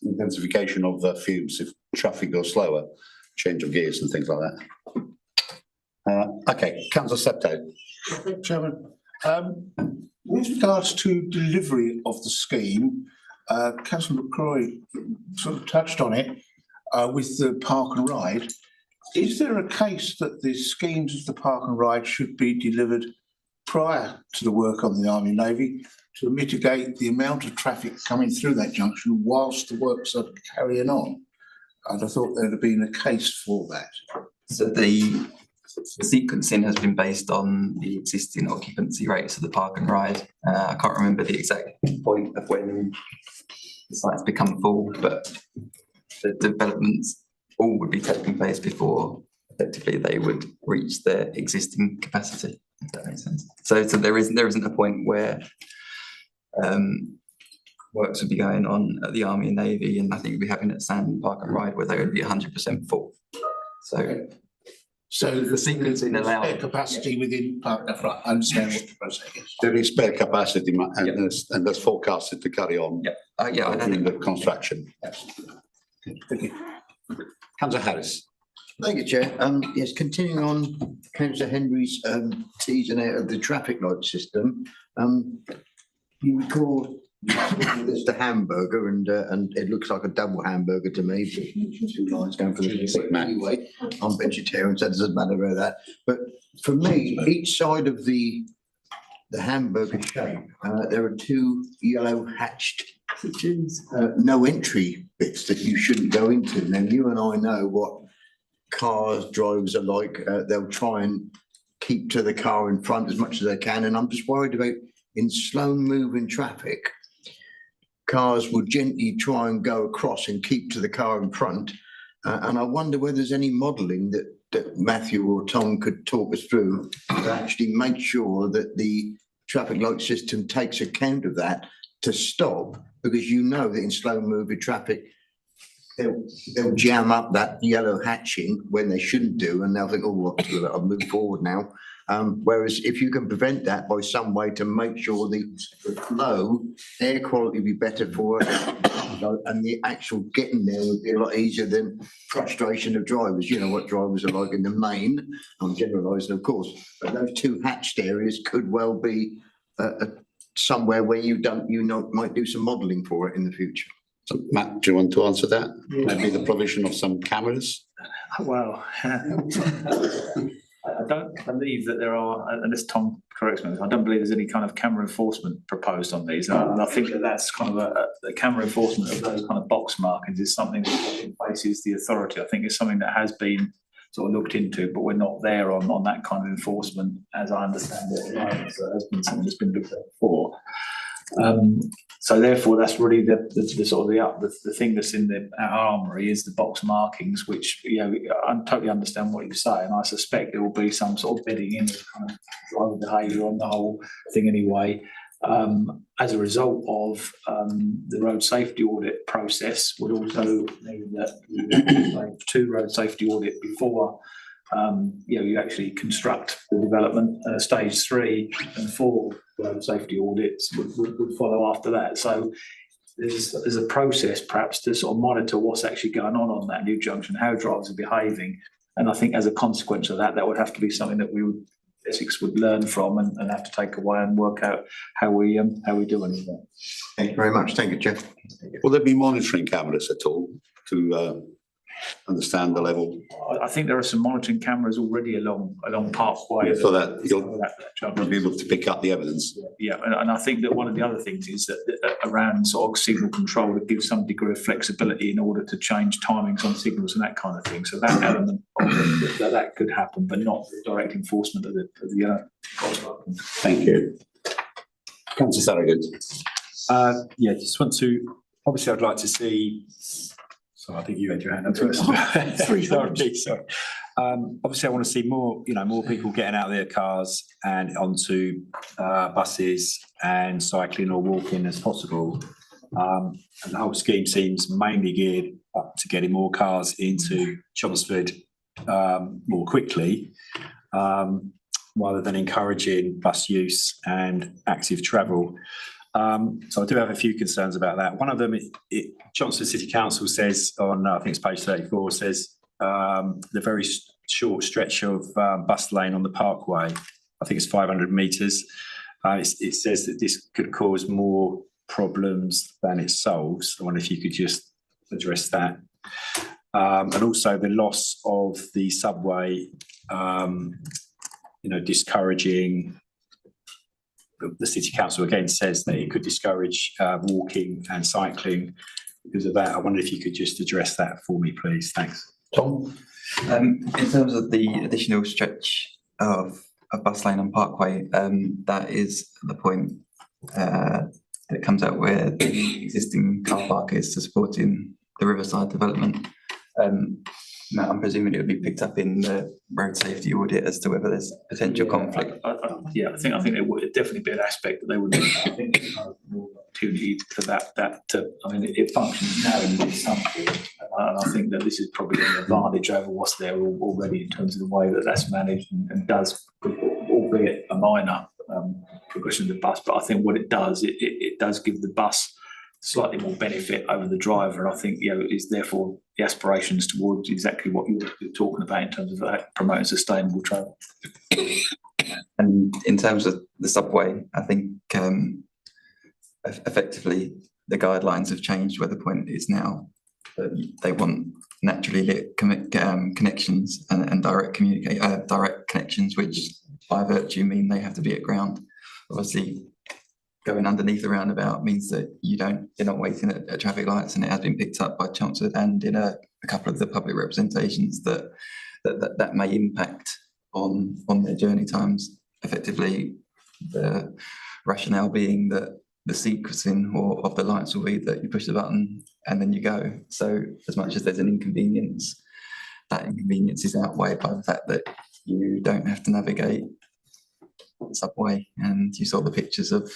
Speaker 2: intensification of the fumes if traffic goes slower, change of gears and things like that. Okay, Councillor Septo.
Speaker 11: Chairman, with regards to delivery of the scheme, Councillor McCrory sort of touched on it with the park and ride. Is there a case that the schemes of the park and ride should be delivered prior to the work on the Army and Navy to mitigate the amount of traffic coming through that junction whilst the works are carrying on? I'd have thought there'd have been a case for that.
Speaker 1: So the sequencing has been based on the existing occupancy rates of the park and ride. I can't remember the exact point of when the sites become full, but the developments all would be taking place before effectively they would reach their existing capacity, if that makes sense. So there isn't a point where works would be going on at the Army and Navy, and I think we'd be having at Sand Park and Ride where they would be 100% full.
Speaker 11: So
Speaker 1: the sequencing allows
Speaker 11: spare capacity within park and ride. I understand what the process is.
Speaker 2: There is spare capacity and there's forecasted to carry on during the construction.
Speaker 11: Thank you.
Speaker 2: Councillor Harris.
Speaker 13: Thank you, Chair. Yes, continuing on Councillor Henry's teasing out of the traffic light system. You recall there's the hamburger and it looks like a double hamburger to me. Two lines going for the anyway. I'm vegetarian, so it doesn't matter about that. But for me, each side of the hamburger shape, there are two yellow hatched no entry bits that you shouldn't go into. Now, you and I know what drivers are like. They'll try and keep to the car in front as much as they can. And I'm just worried about in slow moving traffic, cars will gently try and go across and keep to the car in front. And I wonder whether there's any modelling that Matthew or Tom could talk us through to actually make sure that the traffic light system takes account of that to stop, because you know that in slow moving traffic, they'll jam up that yellow hatching when they shouldn't do, and they'll think, oh, I'll move forward now. Whereas if you can prevent that by some way to make sure the flow, air quality will be better for us, and the actual getting there would be a lot easier than frustration of drivers. You know what drivers are like in the main. I'm generalising, of course, but those two hatched areas could well be somewhere where might do some modelling for it in the future.
Speaker 2: So, Matt, do you want to answer that? Maybe the provision of some cameras?
Speaker 10: Well, I don't believe that there are, unless Tom corrects me, I don't believe there's any kind of camera enforcement proposed on these. And I think that that's kind of the camera enforcement of those kind of box markings is something that faces the authority. I think it's something that has been sort of looked into, but we're not there on that kind of enforcement, as I understand it at the moment. So it has been something that's been looked at before. So therefore, that's really the sort of the thing that's in our armoury is the box markings, which, you know, I totally understand what you say, and I suspect there will be some sort of bedding in of kind of driver behaviour on the whole thing anyway. As a result of the road safety audit process would also mean that two road safety audit before you actually construct the development. Stage 3 and 4 road safety audits would follow after that. So there's a process perhaps to sort of monitor what's actually going on that new junction, how drivers are behaving, and I think as a consequence of that, that would have to be something that Essex would learn from and have to take away and work out how we do anything.
Speaker 2: Thank you very much. Thank you, Jeff. Will there be monitoring cameras at all to understand the level?
Speaker 10: I think there are some monitoring cameras already along Parkway.
Speaker 2: So that you'll be able to pick up the evidence.
Speaker 10: Yeah, and I think that one of the other things is that around sort of signal control, it gives some degree of flexibility in order to change timings on signals and that kind of thing. So that element of that could happen, but not direct enforcement of the
Speaker 2: Thank you. Councillor Sarrigate.
Speaker 14: Yeah, just want to, obviously I'd like to see, so I think you had your hand up first. Sorry. Obviously I want to see more people getting out of their cars and onto buses and cycling or walking as possible. And the whole scheme seems mainly geared up to getting more cars into Chelmsford more quickly, rather than encouraging bus use and active travel. So I do have a few concerns about that. One of them, Chelmsford City Council says on, I think it's page 34, says the very short stretch of bus lane on the Parkway, I think it's 500 metres. It says that this could cause more problems than it solves. I wonder if you could just address that. And also the loss of the subway, discouraging. The City Council again says that it could discourage walking and cycling because of that. I wonder if you could just address that for me, please. Thanks.
Speaker 2: Tom?
Speaker 1: In terms of the additional stretch of bus lane on Parkway, that is the point that comes out where the existing car park is to supporting the Riverside development. Now, I'm presuming it would be picked up in the road safety audit as to whether there's potential conflict.
Speaker 10: I think there would definitely be an aspect that they would. I think more opportunity for that. It functions now in some form, and I think that this is probably an advantage over what's there already in terms of the way that that's managed and does, albeit a minor progression of the bus. But I think what it does, it does give the bus slightly more benefit over the driver, and I think is therefore the aspirations towards exactly what you're talking about in terms of promoting sustainable travel.
Speaker 1: And in terms of the subway, I think effectively the guidelines have changed where the point is now that they want naturally lit connections and direct connections, which by virtue mean they have to be at ground. Obviously, going underneath the roundabout means that you're not waiting at traffic lights, and it has been picked up by Chelmsford and in a couple of the public representations that may impact on their journey times. Effectively, the rationale being that the sequencing of the lights will be that you push the button and then you go. So as much as there's an inconvenience, that inconvenience is outweighed by the fact that you don't have to navigate the subway, and you saw the pictures of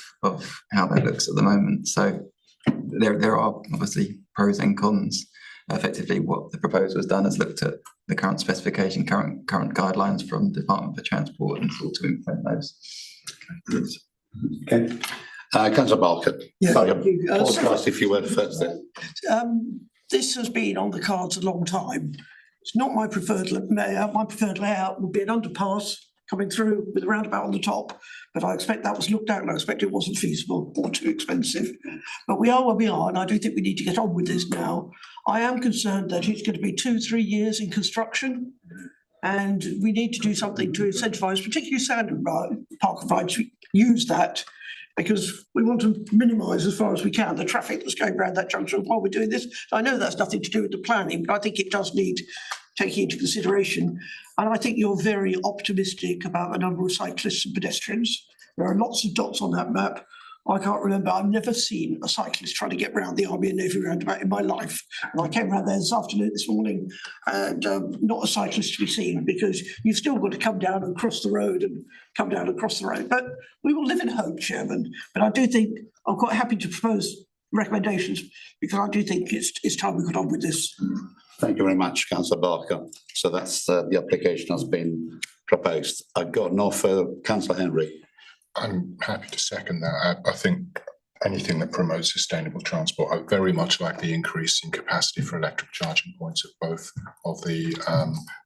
Speaker 1: how that looks at the moment. So there are obviously pros and cons. Effectively, what the proposal has done is looked at the current specification, current guidelines from the Department for Transport, and sought to implement those.
Speaker 2: Okay. Councillor Barker.
Speaker 15: Yeah,
Speaker 2: Sorry,
Speaker 15: thank you.
Speaker 2: podcast if you were first then.
Speaker 15: This has been on the cards a long time. It's not my preferred layout. My preferred layout would be an underpass coming through with a roundabout on the top, but I expect that was looked at and I expect it wasn't feasible or too expensive. But we are where we are, and I do think we need to get on with this now. I am concerned that it's going to be 2-3 years in construction, And we need to do something to incentivise, particularly park and rides, to use that, because we want to minimise as far as we can the traffic that's going around that junction while we're doing this. I know that's nothing to do with the planning, but I think it does need taking into consideration. And I think you're very optimistic about the number of cyclists and pedestrians. There are lots of dots on that map. I can't remember, I've never seen a cyclist trying to get round the Army and Navy roundabout in my life. And I came round there this morning, and not a cyclist to be seen, because you've still got to come down and cross the road and come down and cross the road. But we will live in hope, Chairman. But I do think I'm quite happy to propose recommendations, because I do think it's time we got on with this.
Speaker 2: Thank you very much, Councillor Barker. So that's the application has been proposed. I've got no further. Councillor Henry.
Speaker 7: I'm happy to second that. I think anything that promotes sustainable transport, I very much like the increase in capacity for electric charging points at both of the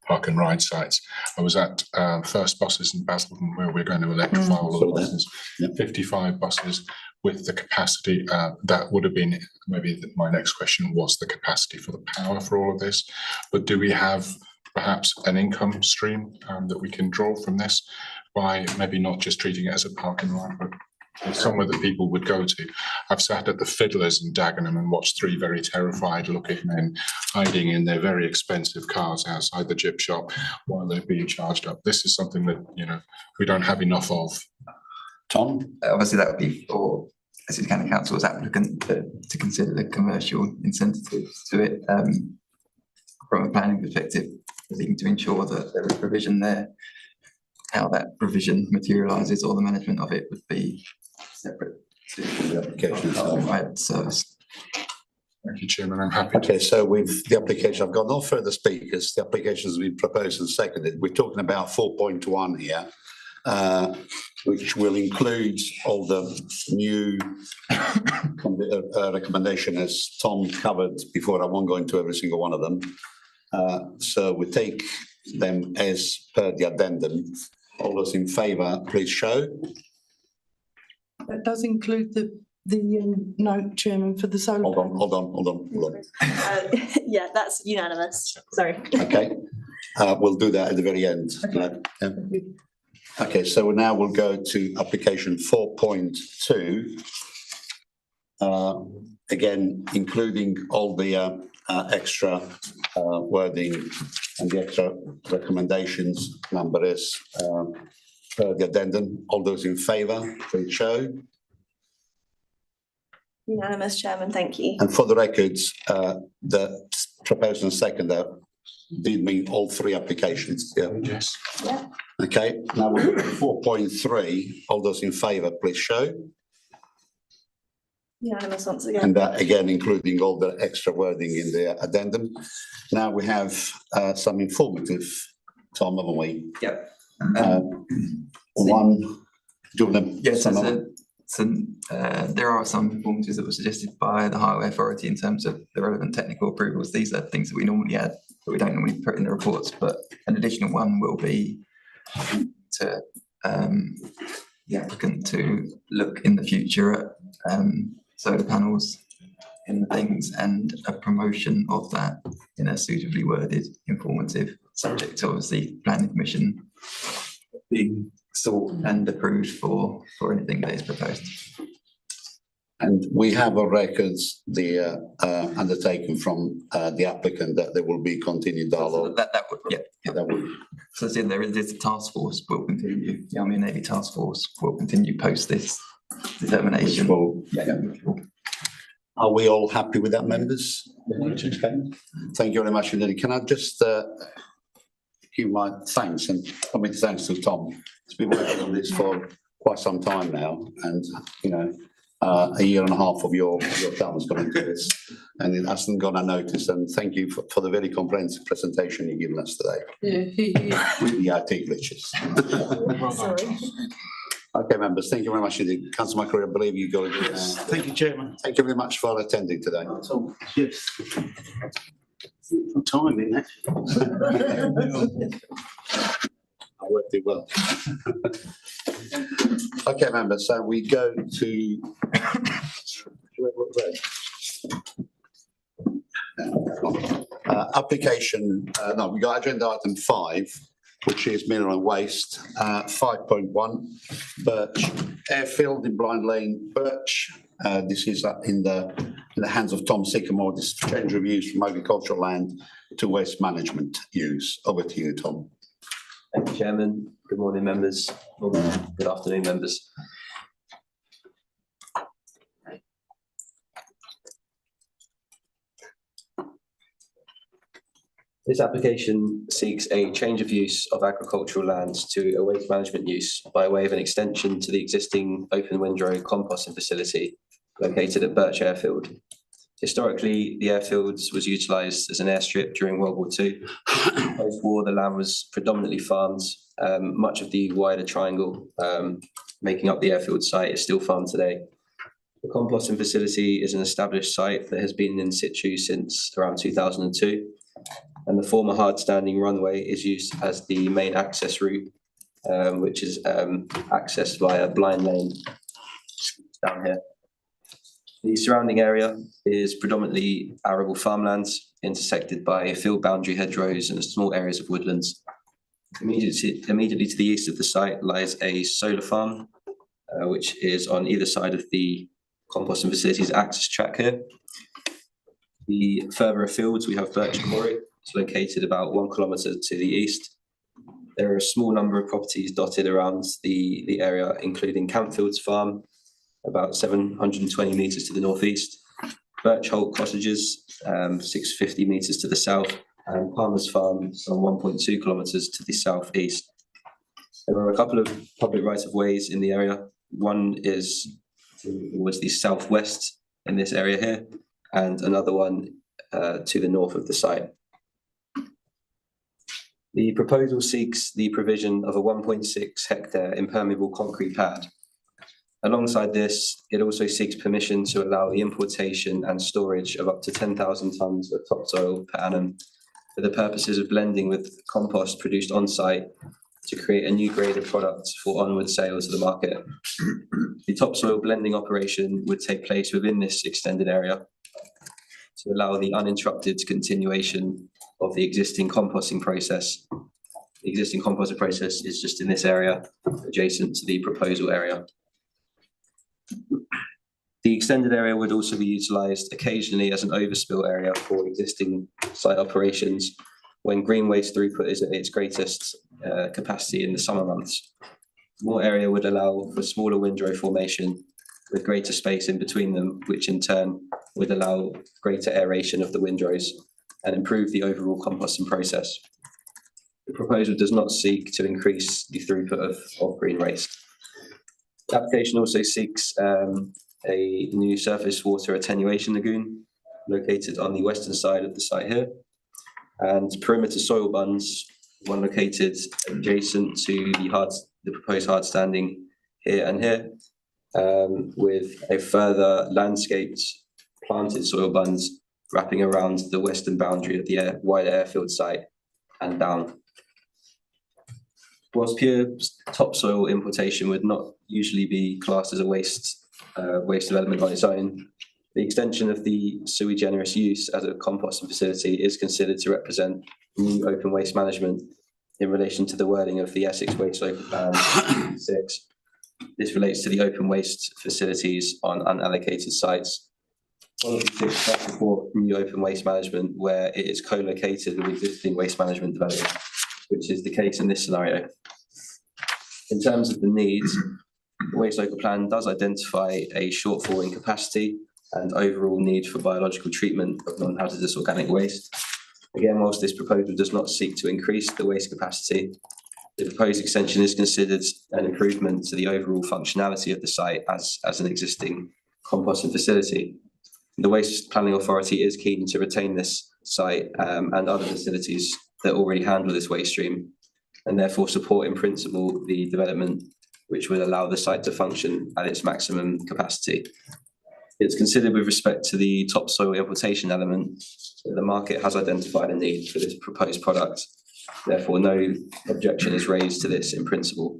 Speaker 7: park and ride sites. I was at First Buses in Basildon, where we're going to electrify all of the buses, 55 buses with the capacity. That would have been maybe my next question, was the capacity for the power for all of this. But do we have perhaps an income stream that we can draw from this, by maybe not just treating it as a park and ride, but somewhere that people would go to? I've sat at the Fiddlers in Dagenham and watched three very terrified looking men hiding in their very expensive cars outside the chip shop while they're being charged up. This is something that, you know, we don't have enough of.
Speaker 2: Tom?
Speaker 1: Obviously, that would be for Essex County Council's applicant to consider the commercial incentives to it. From a planning perspective, seeking to ensure that there is provision there. How that provision materialises or the management of it would be separate to the application of service.
Speaker 7: Thank you, Chairman. I'm happy.
Speaker 2: Okay, so with the application, I've got no further speakers. The application has been proposed and seconded. We're talking about 4.1 here, which will include all the new recommendation, as Tom covered before. I won't go into every single one of them. So we take them as per the addendum. All those in favour, please show.
Speaker 12: That does include the note, Chairman, for the solar.
Speaker 2: Hold on.
Speaker 3: Yeah, that's unanimous. Sorry.
Speaker 2: Okay, we'll do that at the very end. Yeah. Okay, so now we'll go to application 4.2. Again, including all the extra wording and the extra recommendations. Number is per the addendum. All those in favour, please show.
Speaker 3: Unanimous, Chairman, thank you.
Speaker 2: And for the records, the proposed and seconder did mean all three applications. Yeah.
Speaker 7: Yes.
Speaker 3: Yeah.
Speaker 2: Okay, now we're at 4.3. All those in favour, please show.
Speaker 3: Unanimous once again.
Speaker 2: And that again, including all the extra wording in the addendum. Now we have some informative, Tom, haven't we?
Speaker 1: Yep.
Speaker 2: One, do you want to?
Speaker 1: Yes, there are some informatives that were suggested by the Highway Authority in terms of the relevant technical approvals. These are things that we normally add, but we don't normally put in the reports. But an additional one will be to the applicant to look in the future at solar panels in the things and a promotion of that in a suitably worded informative, subject to obviously planning permission being sought and approved for anything that is proposed.
Speaker 2: And we have on records the undertaken from the applicant that there will be continued dialogue.
Speaker 1: So that would, yeah, that would. So there is a task force will continue. The Army and Navy task force will continue post this determination.
Speaker 2: Are we all happy with that, members? Thank you very much indeed. Can I just give my thanks and commit thanks to Tom. He's been working on this for quite some time now, and you know, a year and a half of your time has gone into this, and it hasn't gone unnoticed. And thank you for the very comprehensive presentation you've given us today. With the IT glitches.
Speaker 3: Sorry.
Speaker 2: Okay, members, thank you very much indeed. Councillor McCreary, I believe you've got to do this.
Speaker 11: Thank you, Chairman.
Speaker 2: Thank you very much for attending today.
Speaker 11: Yes. Time in that.
Speaker 2: I worked it well. Okay, members, so we go to application, no, we got agenda item 5, which is mineral waste. 5.1, Birch Airfield in Blind Lane, Birch. This is in the hands of Tom Sycamore. This change of use from agricultural land to waste management use. Over to you, Tom.
Speaker 16: Thank you, Chairman. Good morning, members. Or good afternoon, members. This application seeks a change of use of agricultural lands to a waste management use by way of an extension to the existing open windrow composting facility located at Birch Airfield. Historically, the airfield was utilised as an airstrip during World War II. Post-war, the land was predominantly farmed. Much of the wider triangle making up the airfield site is still farmed today. The composting facility is an established site that has been in situ since around 2002. And the former hard-standing runway is used as the main access route, which is accessed via Blind Lane down here. The surrounding area is predominantly arable farmlands intersected by field boundary hedgerows and small areas of woodlands. Immediately to the east of the site lies a solar farm, which is on either side of the composting facility's access track here. The further afield, we have Birch Quarry. It's located about 1 kilometre to the east. There are a small number of properties dotted around the area, including Campfields Farm, about 720 metres to the northeast, Birch Holt Cottages, 650 metres to the south, and Palmer's Farm, some 1.2 kilometres to the southeast. There are a couple of public right-of-ways in the area. One is towards the southwest in this area here, and another one to the north of the site. The proposal seeks the provision of a 1.6 hectare impermeable concrete pad. Alongside this, it also seeks permission to allow the importation and storage of up to 10,000 tonnes of topsoil per annum for the purposes of blending with compost produced on site to create a new grade of product for onward sale to the market. The topsoil blending operation would take place within this extended area to allow the uninterrupted continuation of the existing composting process. The existing composting process is just in this area, adjacent to the proposal area. The extended area would also be utilised occasionally as an overspill area for existing site operations when green waste throughput is at its greatest capacity in the summer months. More area would allow for smaller windrow formation with greater space in between them, which in turn would allow greater aeration of the windrows and improve the overall composting process. The proposal does not seek to increase the throughput of green waste. The application also seeks a new surface water attenuation lagoon located on the western side of the site here, and perimeter soil bunds, one located adjacent to the proposed hard standing here and here, with a further landscaped planted soil bunds wrapping around the western boundary of the wider airfield site and down. Whilst pure topsoil importation would not usually be classed as a waste development on its own, the extension of the sui generis use as a composting facility is considered to represent new open waste management in relation to the wording of the Essex Waste Local Plan 6. This relates to the open waste facilities on unallocated sites. Policy 6 does support new open waste management where it is co-located with existing waste management development, which is the case in this scenario. In terms of the needs, the Waste Local Plan does identify a shortfall in capacity and overall need for biological treatment of non-hazardous organic waste. Again, whilst this proposal does not seek to increase the waste capacity, the proposed extension is considered an improvement to the overall functionality of the site as an existing composting facility. The Waste Planning Authority is keen to retain this site and other facilities that already handle this waste stream, and therefore support in principle the development which will allow the site to function at its maximum capacity. It's considered with respect to the topsoil importation element that the market has identified a need for this proposed product. Therefore, no objection is raised to this in principle.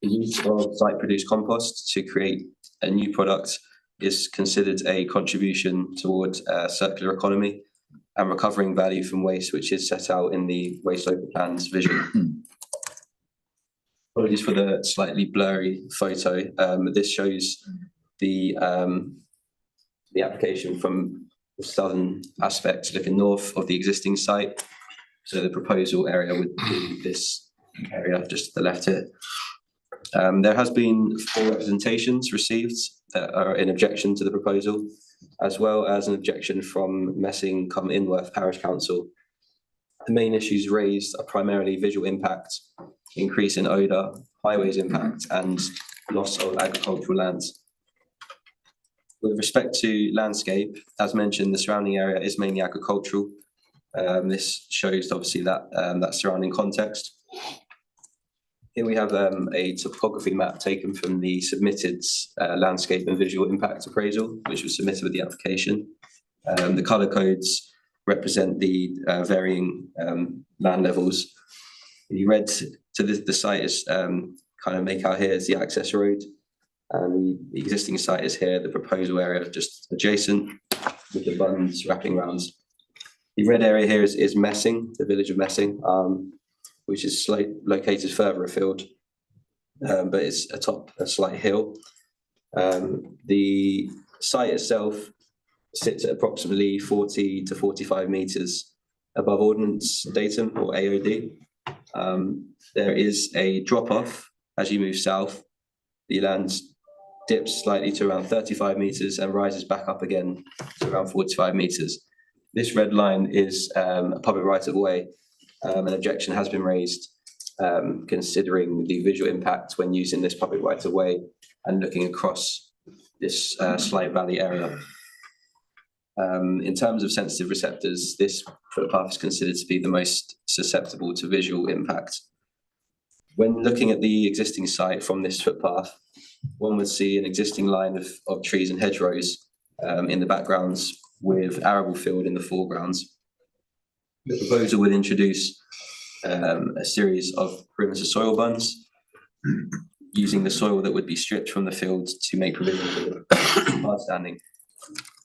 Speaker 16: The use of site-produced compost to create a new product is considered a contribution towards a circular economy and recovering value from waste, which is set out in the waste local plans vision. Apologies for the slightly blurry photo. This shows the application from the southern aspect looking north of the existing site. So the proposal area would be this area just to the left here. There has been 4 representations received that are in objection to the proposal, as well as an objection from Messing cum Inworth Parish Council. The main issues raised are primarily visual impact, increase in odour, highways impact, and loss of agricultural lands. With respect to landscape, as mentioned, the surrounding area is mainly agricultural. This shows obviously that surrounding context. Here we have a topography map taken from the submitted landscape and visual impact appraisal, which was submitted with the application. The colour codes represent the varying land levels. The red to the site is kind of make out here is the access road. And the existing site is here, the proposal area just adjacent with the bunds wrapping around. The red area here is Messing, the village of Messing, which is located further afield, but it's atop a slight hill. The site itself sits at approximately 40 to 45 metres above ordnance datum or AOD. There is a drop off as you move south. The land dips slightly to around 35 metres and rises back up again to around 45 metres. This red line is a public right of way. An objection has been raised considering the visual impact when using this public right of way and looking across this slight valley area. In terms of sensitive receptors, this footpath is considered to be the most susceptible to visual impact. When looking at the existing site from this footpath, one would see an existing line of trees and hedgerows in the backgrounds with arable field in the foregrounds. The proposal would introduce a series of perimeter soil bunds using the soil that would be stripped from the field to make provision for the hard standing.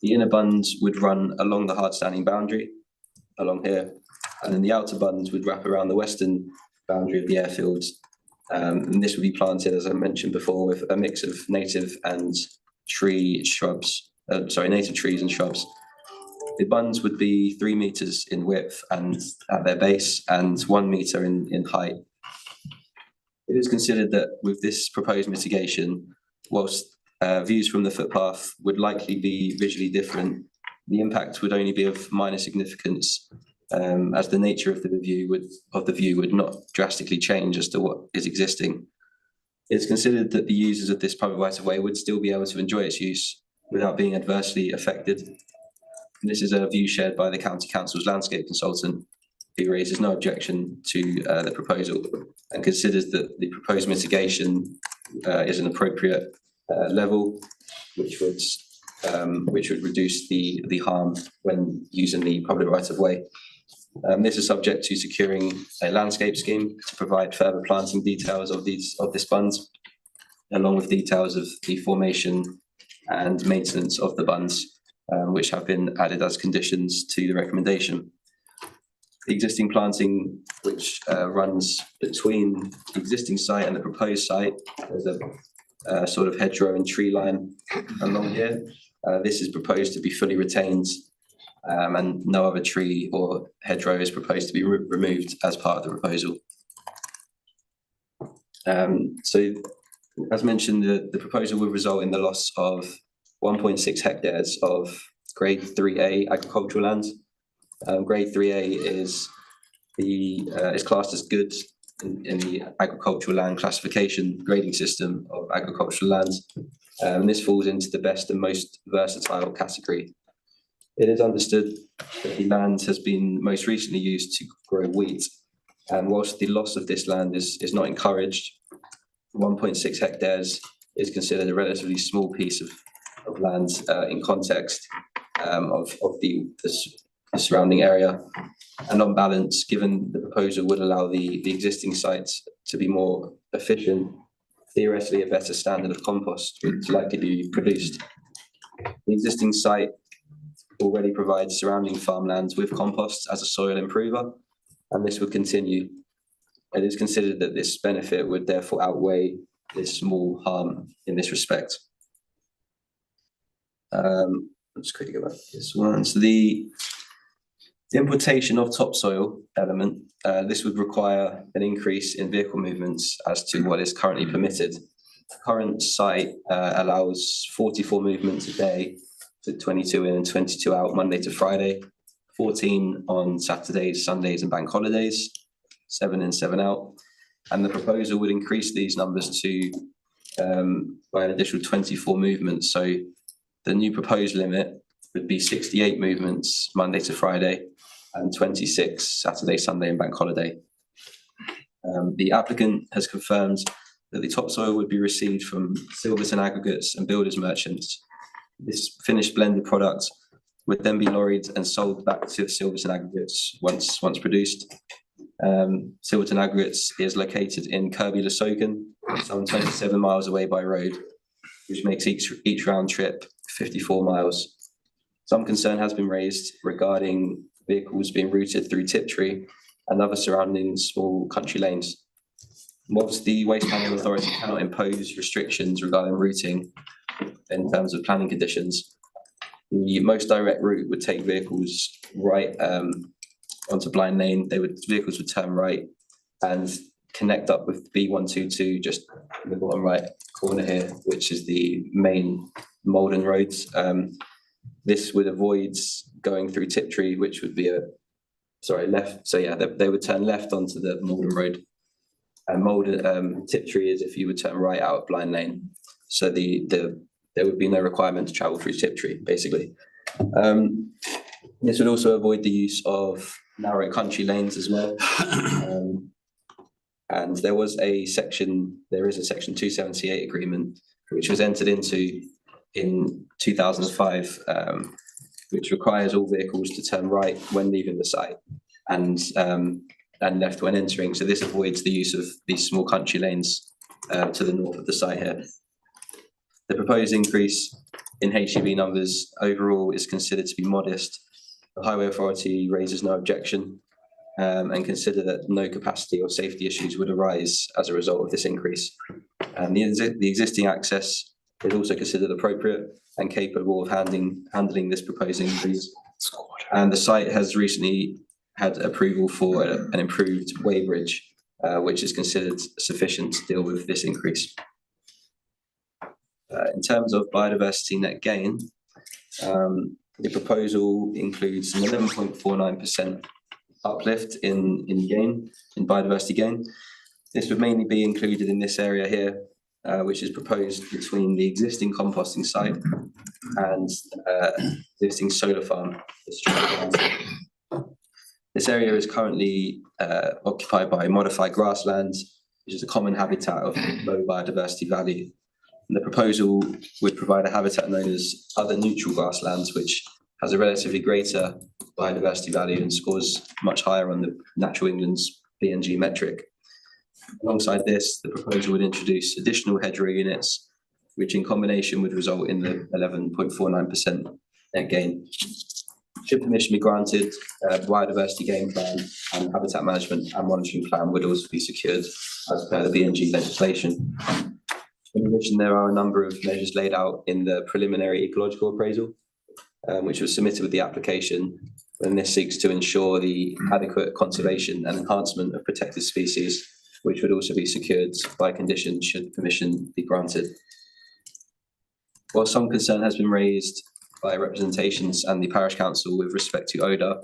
Speaker 16: The inner bunds would run along the hard standing boundary, along here, and then the outer bunds would wrap around the western boundary of the airfields. And this would be planted, as I mentioned before, with a mix of native and native trees and shrubs. The bunds would be 3 metres in width and at their base and 1 metre in height. It is considered that with this proposed mitigation, whilst views from the footpath would likely be visually different, the impact would only be of minor significance, as the nature of the view would not drastically change as to what is existing. It's considered that the users of this public right of way would still be able to enjoy its use without being adversely affected. And this is a view shared by the County Council's landscape consultant, who raises no objection to the proposal and considers that the proposed mitigation is an appropriate level, which would reduce the harm when using the public right of way. This is subject to securing a landscape scheme to provide further planting details of this bunds, along with details of the formation and maintenance of the bunds, which have been added as conditions to the recommendation. The existing planting, which runs between the existing site and the proposed site, there's a sort of hedgerow and tree line along here. This is proposed to be fully retained, and no other tree or hedgerow is proposed to be removed as part of the proposal. So, as mentioned, the proposal will result in the loss of 1.6 hectares of grade 3A agricultural land. Grade 3A is classed as good in the agricultural land classification grading system of agricultural lands. And this falls into the best and most versatile category. It is understood that the land has been most recently used to grow wheat, and whilst the loss of this land is not encouraged, 1.6 hectares is considered a relatively small piece of land in context of the surrounding area. And on balance, given the proposal would allow the existing sites to be more efficient, theoretically a better standard of compost would likely be produced. The existing site already provides surrounding farmlands with compost as a soil improver, and this would continue. It is considered that this benefit would therefore outweigh this small harm in this respect. Let's quickly go back to this one. So the importation of topsoil element, this would require an increase in vehicle movements as to what is currently permitted. The current site allows 44 movements a day, so 22 in and 22 out, Monday to Friday, 14 on Saturdays, Sundays and bank holidays, 7 in, 7 out. And the proposal would increase these numbers to by an additional 24 movements. So the new proposed limit would be 68 movements Monday to Friday and 26 Saturday, Sunday and bank holiday. The applicant has confirmed that the topsoil would be received from Silverton Aggregates and Builders Merchants. This finished blended product would then be lorried and sold back to Silverton Aggregates once produced. Silverton Aggregates is located in Kirby Le Sogan, some 27 miles away by road, which makes each round trip 54 miles. Some concern has been raised regarding vehicles being routed through Tiptree and other surrounding small country lanes. Whilst the Waste Management Authority cannot impose restrictions regarding routing in terms of planning conditions, the most direct route would take vehicles right onto Blind Lane. Vehicles would turn right and connect up with B122 just in the bottom right corner here, which is the main Malden roads. This would avoid going through Tiptree, which would be left. So yeah, they would turn left onto the Malden road. And Tiptree is if you would turn right out of Blind Lane. So there would be no requirement to travel through Tiptree, basically. This would also avoid the use of narrow country lanes as well. And there is a section 278 agreement, which was entered into in 2005, which requires all vehicles to turn right when leaving the site and left when entering. So this avoids the use of these small country lanes to the north of the site here. The proposed increase in HGV numbers overall is considered to be modest. The Highway Authority raises no objection and consider that no capacity or safety issues would arise as a result of this increase. And the existing access is also considered appropriate and capable of handling this proposed increase. And the site has recently had approval for an improved weighbridge, which is considered sufficient to deal with this increase. In terms of biodiversity net gain, the proposal includes an 11.49% uplift in biodiversity gain. This would mainly be included in this area here, which is proposed between the existing composting site and existing solar farm. This area is currently occupied by modified grasslands, which is a common habitat of low biodiversity value. And the proposal would provide a habitat known as other neutral grasslands, which has a relatively greater biodiversity value and scores much higher on the Natural England's BNG metric. Alongside this, the proposal would introduce additional hedgerow units, which in combination would result in the 11.49% net gain. Should permission be granted, biodiversity gain plan and habitat management and monitoring plan would also be secured as per the BNG legislation. In addition, there are a number of measures laid out in the preliminary ecological appraisal, which was submitted with the application, and this seeks to ensure the adequate conservation and enhancement of protected species, which would also be secured by condition should permission be granted. While some concern has been raised by representations and the parish council with respect to odour,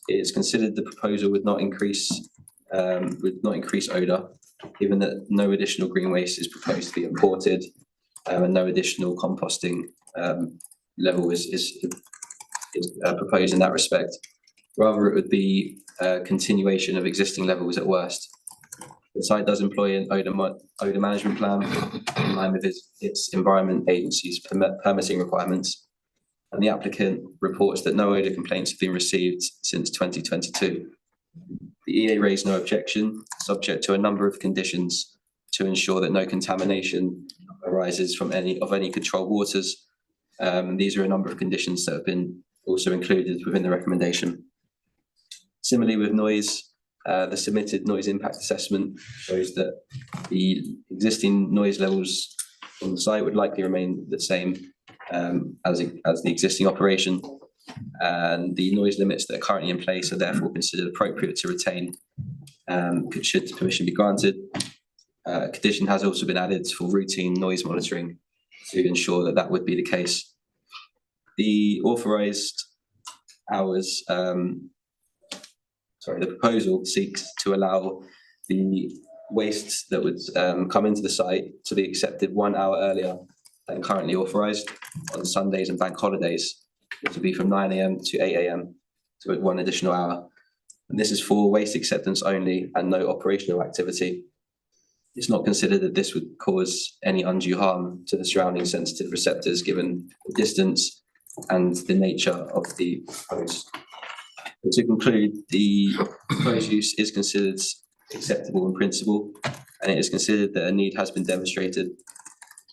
Speaker 16: it is considered the proposal would not increase odour, given that no additional green waste is proposed to be imported and no additional composting level is proposed in that respect. Rather, it would be a continuation of existing levels at worst. The site does employ an odour management plan in line with its Environment Agency's permitting requirements, and the applicant reports that no odour complaints have been received since 2022. The EA raised no objection, subject to a number of conditions to ensure that no contamination arises from any controlled waters. These are a number of conditions that have been also included within the recommendation. Similarly with noise, the submitted noise impact assessment shows that the existing noise levels on the site would likely remain the same as the existing operation, and the noise limits that are currently in place are therefore considered appropriate to retain should permission be granted. A condition has also been added for routine noise monitoring to ensure that that would be the case. The authorised hours, the proposal seeks to allow the waste that would come into the site to be accepted 1 hour earlier than currently authorised on Sundays and bank holidays, which would be from 9 AM to 8 AM, so 1 additional hour. And this is for waste acceptance only and no operational activity. It's not considered that this would cause any undue harm to the surrounding sensitive receptors given the distance and the nature of the proposed. To conclude, the proposed use is considered acceptable in principle, and it is considered that a need has been demonstrated.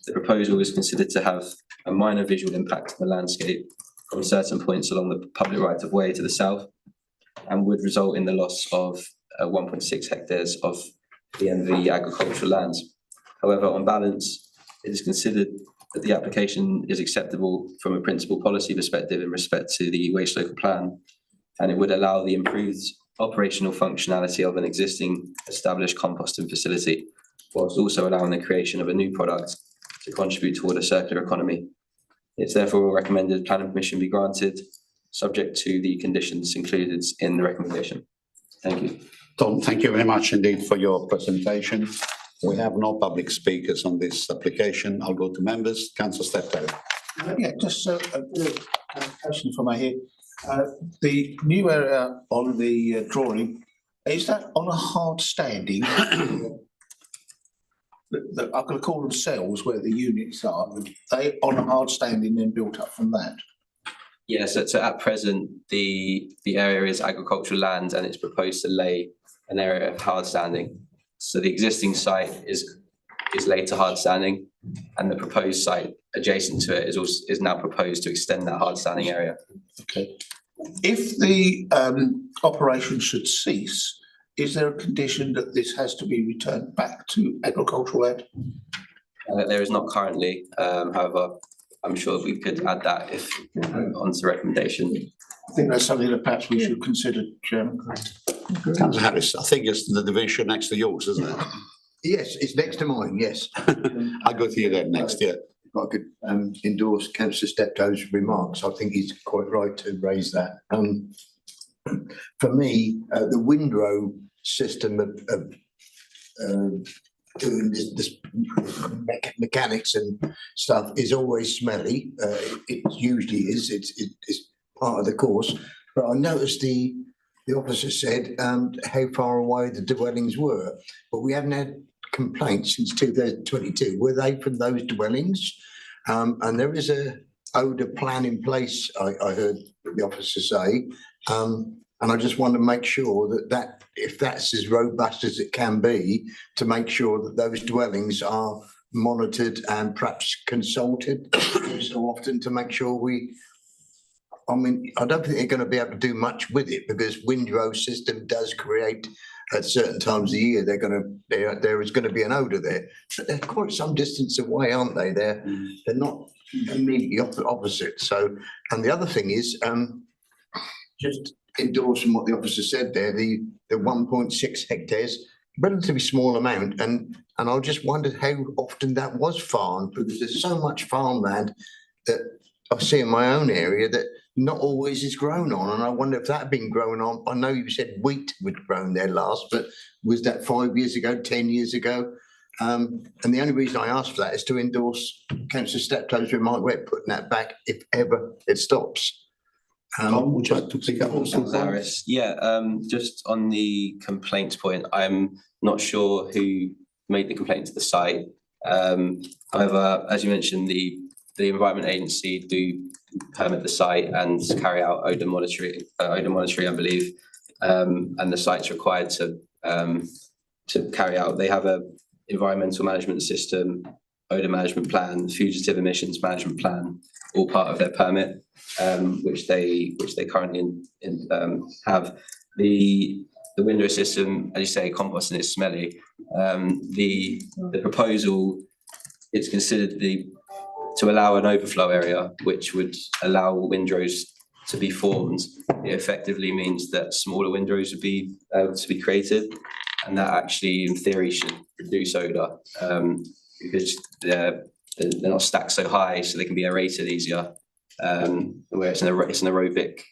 Speaker 16: The proposal is considered to have a minor visual impact on the landscape from certain points along the public right of way to the south, and would result in the loss of 1.6 hectares of the NV agricultural lands. However, on balance, it is considered that the application is acceptable from a principal policy perspective in respect to the waste local plan, and it would allow the improved operational functionality of an existing established composting facility, whilst also allowing the creation of a new product to contribute toward a circular economy. It's therefore recommended planning permission be granted, subject to the conditions included in the recommendation. Thank you.
Speaker 2: Tom, thank you very much indeed for your presentation. We have no public speakers on this application. I'll go to members. Councillor Steptoe.
Speaker 11: Yeah, just a question from my head. The new area on the drawing, is that on a hard standing? I'm going to call them cells where the units are. They on a hard standing then built up from that?
Speaker 16: Yes, so at present, the area is agricultural land and it's proposed to lay an area of hard standing. So the existing site is laid to hard standing, and the proposed site adjacent to it is now proposed to extend that hard standing area.
Speaker 11: Okay. If the operation should cease, is there a condition that this has to be returned back to agricultural land?
Speaker 16: There is not currently, however, I'm sure we could add that if onto the recommendation.
Speaker 11: I think that's something that perhaps we should consider, Chairman.
Speaker 2: Councillor Harris, I think it's the division next to yours, isn't it?
Speaker 13: Yes, it's next to mine, yes.
Speaker 2: I'll go to you then next, yeah.
Speaker 13: I could endorse Councillor Steptoe's remarks. I think he's quite right to raise that. For me, the windrow system of doing this mechanics and stuff is always smelly. It usually is. It's part of the course. But I noticed the officer said how far away the dwellings were, but we haven't had complaints since 2022. Were they from those dwellings? And there is a odour plan in place, I heard the officer say. And I just want to make sure that if that's as robust as it can be, to make sure that those dwellings are monitored and perhaps consulted so often to make sure I don't think they're going to be able to do much with it because windrow system does create at certain times of the year there is going to be an odour there. But they're quite some distance away, aren't they? They're not immediately opposite. So, and the other thing is just endorsing what the officer said there, the 1.6 hectares, relatively small amount, and I just wondered how often that was farmed because there's so much farmland that I see in my own area that not always is grown on, and I wonder if that had been grown on. I know you said wheat would grown there last, but was that 5 years ago, 10 years ago? And the only reason I asked for that is to endorse Councillor Steptoe's remark. We're putting that back if ever it stops.
Speaker 2: Would you like to pick up on something?
Speaker 16: Yeah, just on the complaints point, I'm not sure who made the complaint to the site. However, as you mentioned, the Environment Agency do permit the site and carry out odour monitoring, I believe, and the site's required to carry out. They have a environmental management system odour management plan, fugitive emissions management plan, all part of their permit, which they currently have. The window system, as you say, composting is smelly. The proposal is considered to allow an overflow area, which would allow windrows to be formed. It effectively means that smaller windrows would be able to be created, and that actually, in theory, should reduce odour because they're not stacked so high, so they can be aerated easier. Where it's an aerobic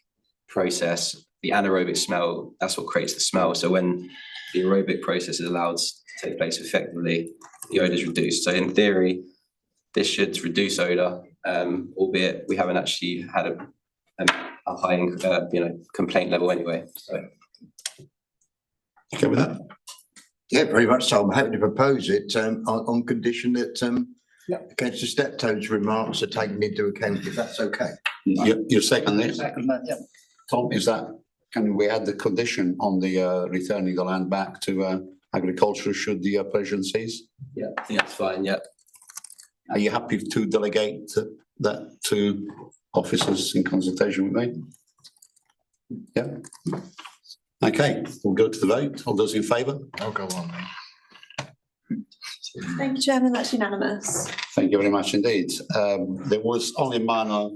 Speaker 16: process, the anaerobic smell, that's what creates the smell. So when the aerobic process is allowed to take place effectively, the odour is reduced. So in theory, this should reduce odour, albeit we haven't actually had a high, complaint level anyway. So.
Speaker 2: Okay with that?
Speaker 13: Yeah, very much so. I'm happy to propose it on condition that Councillor Steptoe's remarks are taken into account, if that's okay.
Speaker 2: Your second there?
Speaker 13: Second that, yeah.
Speaker 2: Tom, can we add the condition on the returning the land back to agriculture should the pleasure cease?
Speaker 16: Yeah, I think that's fine, yeah.
Speaker 2: Are you happy to delegate that to officers in consultation with me? Yeah. Okay, we'll go to the vote. All those in favour?
Speaker 7: I'll go on then.
Speaker 3: Thank you, Chairman. That's unanimous.
Speaker 2: Thank you very much indeed. There was only minor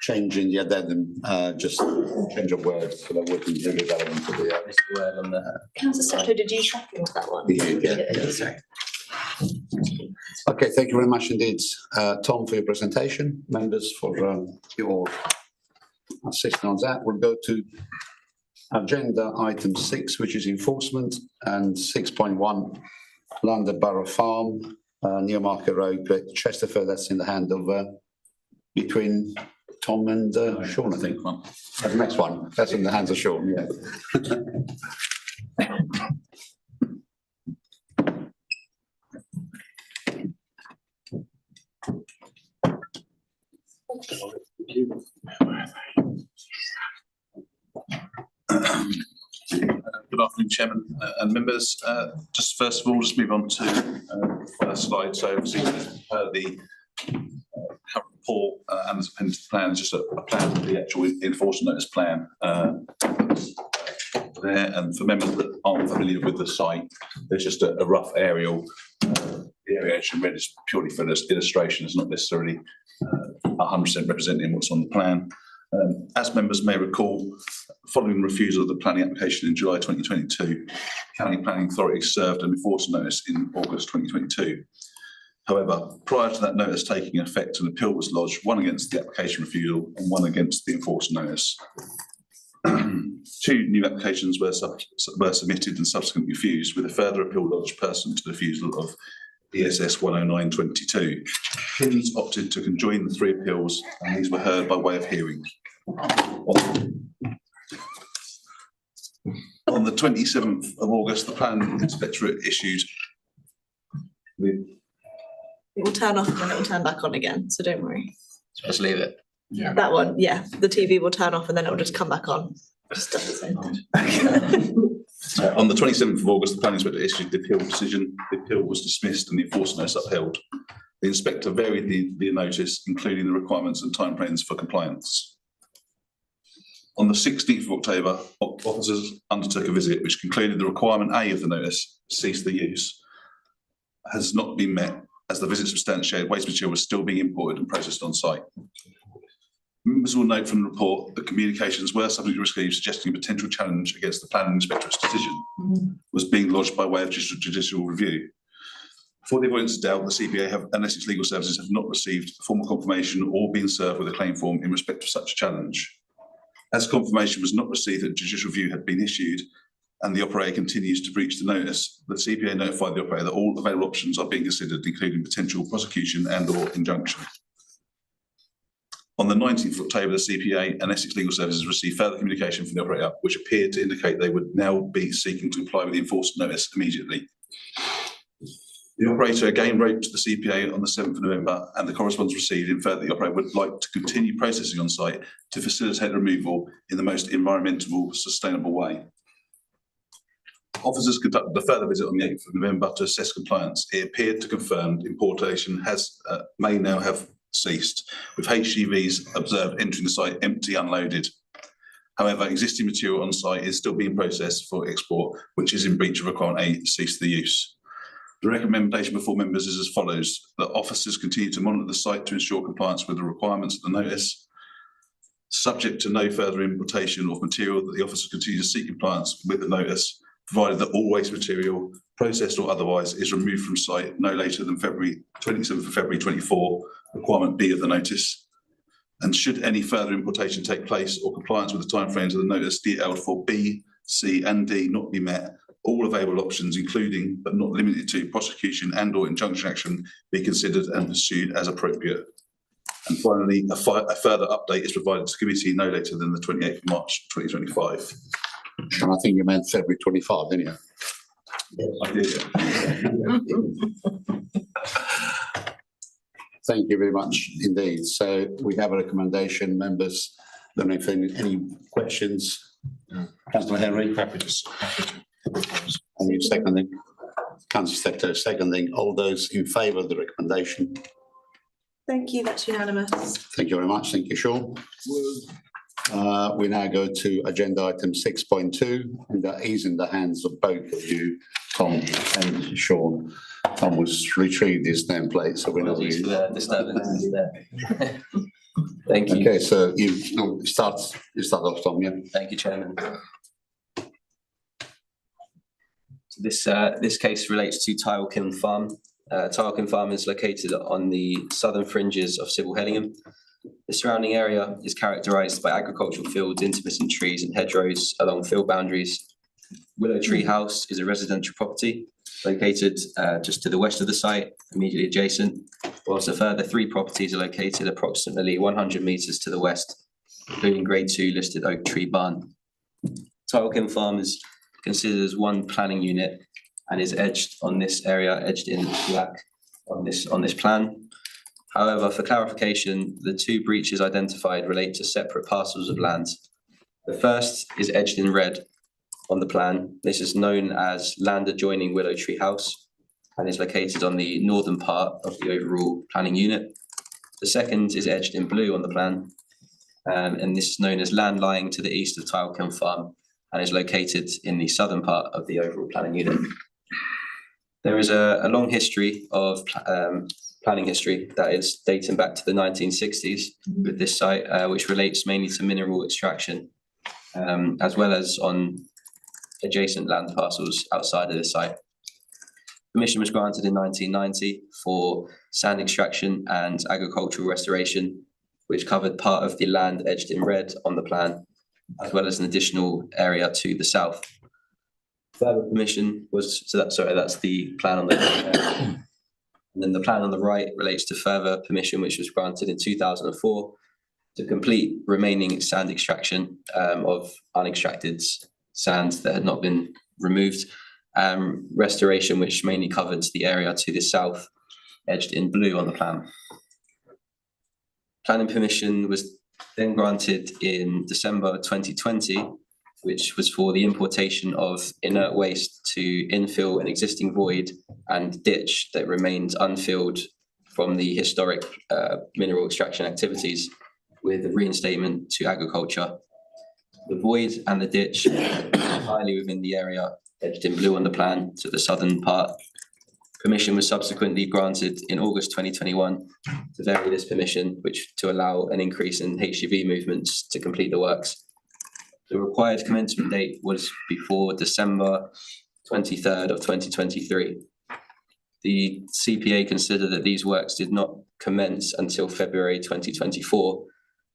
Speaker 2: change in the addendum, just change of words, so that wasn't really relevant to the.
Speaker 3: Councillor Steptoe, did you second that one?
Speaker 2: Yeah.
Speaker 3: Sorry.
Speaker 2: Okay, thank you very much indeed, Tom, for your presentation. Members for your assistance on that. We'll go to agenda item 6, which is enforcement, and 6.1, London Borough Farm, Newmarket Road, Chesterfield. That's in the hand of between Tom and Sean, I think. The next one, that's in the hands of Sean. Yeah.
Speaker 17: Good afternoon, Chairman and members. Just first of all, just move on to the first slide. So obviously, the current report and as appended to the plan is just a plan of the actual enforcement notice plan there. And for members that aren't familiar with the site, there's just a rough aerial. The area actually read is purely for this illustration. It's not necessarily 100% representing what's on the plan. As members may recall, following the refusal of the planning application in July 2022, County Planning Authority served an enforcement notice in August 2022. However, prior to that notice taking effect, an appeal was lodged, one against the application refusal and one against the enforcement notice. 2 new applications were submitted and subsequently refused, with a further appeal lodged pursuant to the refusal of ESS 109/22. Kins opted to conjoin the 3 appeals, and these were heard by way of hearing. On the 27th of August, the planning inspectorate issued.
Speaker 3: It will turn off and then it will turn back on again, so don't worry.
Speaker 16: Just leave it.
Speaker 17: Yeah.
Speaker 3: That one, yeah, the TV will turn off and then it will just come back on. Just does the same thing.
Speaker 17: So on the 27th of August, the planning inspector issued the appeal decision. The appeal was dismissed and the enforcement notice upheld. The inspector varied the notice, including the requirements and timeframes for compliance. On the 16th of October, officers undertook a visit which concluded the requirement A of the notice, cease the use, has not been met, as the visit substantiated waste material was still being imported and processed on site. Members will note from the report that communications were subject to received suggesting a potential challenge against the planning inspector's decision was being lodged by way of judicial review. For the avoidance of doubt, the CPA and Essex Legal Services have not received formal confirmation or been served with a claim form in respect of such a challenge. As confirmation was not received that judicial review had been issued and the operator continues to breach the notice, the CPA notified the operator that all available options are being considered, including potential prosecution and/or injunction. On the 19th of October, the CPA and Essex Legal Services received further communication from the operator, which appeared to indicate they would now be seeking to comply with the enforcement notice immediately. The operator again wrote to the CPA on the 7th of November, and the correspondence received in further the operator would like to continue processing on site to facilitate removal in the most environmental, sustainable way. Officers conducted a further visit on the 8th of November to assess compliance. It appeared to confirm importation may now have ceased, with HGVs observed entering the site empty, unloaded. However, existing material on site is still being processed for export, which is in breach of requirement 8, cease the use. The recommendation before members is as follows: that officers continue to monitor the site to ensure compliance with the requirements of the notice. Subject to no further importation of material, that the officers continue to seek compliance with the notice, provided that all waste material, processed or otherwise, is removed from site no later than 27th of February 24, requirement B of the notice. And should any further importation take place or compliance with the timeframes of the notice detailed for B, C and D not be met, all available options, including but not limited to prosecution and or injunction action, be considered and pursued as appropriate. And finally, a further update is provided to committee no later than the 28th of March 2025.
Speaker 2: And I think you meant February 25, didn't you?
Speaker 17: Yes, I did.
Speaker 2: Thank you very much indeed. So we have a recommendation, members. Don't know if any questions. Councillor Henry.
Speaker 7: Happy to
Speaker 2: And you seconding. Councillor Secretary seconding. All those in favour of the recommendation?
Speaker 3: Thank you, that's unanimous.
Speaker 2: Thank you very much. Thank you, Sean. We now go to agenda item 6.2, and that is in the hands of both of you, Tom and Sean. Tom was retrieved his nameplate, so we know
Speaker 16: Apologies for the disturbance there. Thank you.
Speaker 2: Okay, so you start off, Tom, yeah.
Speaker 16: Thank you, Chairman. So this case relates to Tilekiln Farm. Tilekiln Farm is located on the southern fringes of Sybil Hellingham. The surrounding area is characterised by agricultural fields, intermittent trees and hedgerows along field boundaries. Willow Tree House is a residential property located just to the west of the site, immediately adjacent, whilst a further 3 properties are located approximately 100 metres to the west, including Grade 2 listed Oak Tree Barn. Tilekiln Farm is considered as one planning unit and is edged on this area, edged in black on this plan. However, for clarification, the 2 breaches identified relate to separate parcels of land. The first is edged in red on the plan. This is known as land adjoining Willow Tree House and is located on the northern part of the overall planning unit. The second is edged in blue on the plan, and this is known as land lying to the east of Tilekiln Farm and is located in the southern part of the overall planning unit. There is a long history of planning history that is dating back to the 1960s with this site, which relates mainly to mineral extraction, as well as on adjacent land parcels outside of the site. Permission was granted in 1990 for sand extraction and agricultural restoration, which covered part of the land edged in red on the plan, as well as an additional area to the south. Further permission was, that's the plan on the and then the plan on the right relates to further permission, which was granted in 2004 to complete remaining sand extraction of unextracted sand that had not been removed. Restoration, which mainly covers the area to the south, edged in blue on the plan. Planning permission was then granted in December 2020, which was for the importation of inert waste to infill an existing void and ditch that remained unfilled from the historic mineral extraction activities, with a reinstatement to agriculture. The void and the ditch are entirely within the area edged in blue on the plan to the southern part. Permission was subsequently granted in August 2021 to vary this permission, which to allow an increase in HGV movements to complete the works. The required commencement date was before December 23rd of 2023. The CPA considered that these works did not commence until February 2024,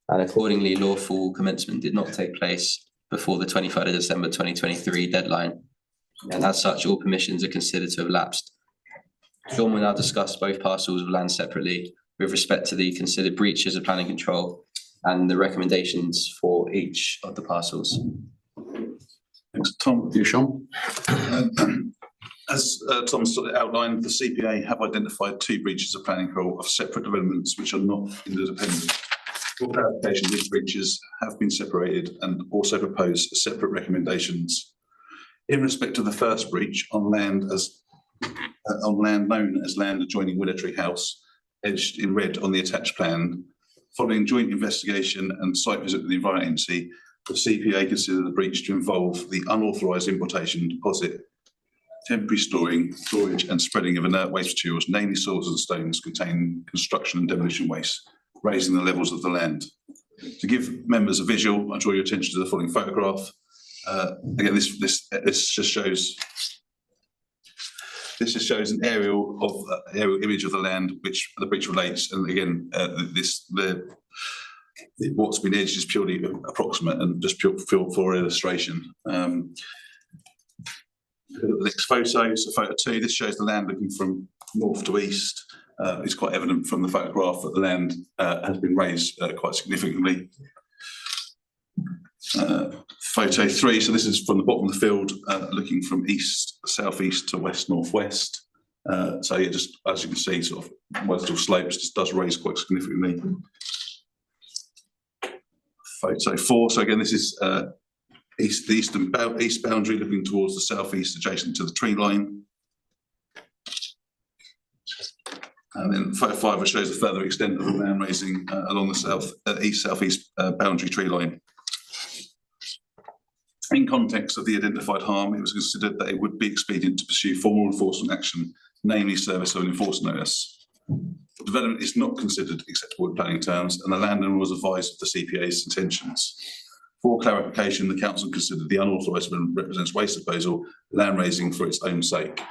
Speaker 16: and accordingly lawful commencement did not take place before the 23rd of December 2023 deadline. And as such, all permissions are considered to have lapsed. Sean will now discuss both parcels of land separately with respect to the considered breaches of planning control and the recommendations for each of the parcels.
Speaker 17: Thanks, Tom.
Speaker 2: You, Sean.
Speaker 17: As Tom sort of outlined, the CPA have identified 2 breaches of planning control of separate developments which are not interdependent. For clarification, these breaches have been separated and also propose separate recommendations. In respect of the first breach on land known as land adjoining Willow House, edged in red on the attached plan, following joint investigation and site visit with the Environment Agency, the CPA considered the breach to involve the unauthorised importation, deposit, temporary storage and spreading of inert waste materials, namely soils and stones containing construction and demolition waste, raising the levels of the land. To give members a visual, I draw your attention to the following photograph. Again, this just shows an aerial image of the land which the breach relates, and again, what's been edged is purely approximate and just pure for illustration. The next photo, so photo 2, this shows the land looking from north to east. It's quite evident from the photograph that the land has been raised quite significantly. Photo 3, so this is from the bottom of the field, looking from east, southeast to west, northwest. So yeah, just as you can see, sort of western slopes just does raise quite significantly. Photo 4, so again, this is the east boundary looking towards the southeast adjacent to the tree line. And then photo 5 which shows the further extent of the land raising along the east-southeast boundary tree line. In context of the identified harm, it was considered that it would be expedient to pursue formal enforcement action, namely service of an enforcement notice. The development is not considered acceptable in planning terms, and the landowner was advised of the CPA's intentions. For clarification, the council considered the unauthorised represents waste disposal land raising for its own sake.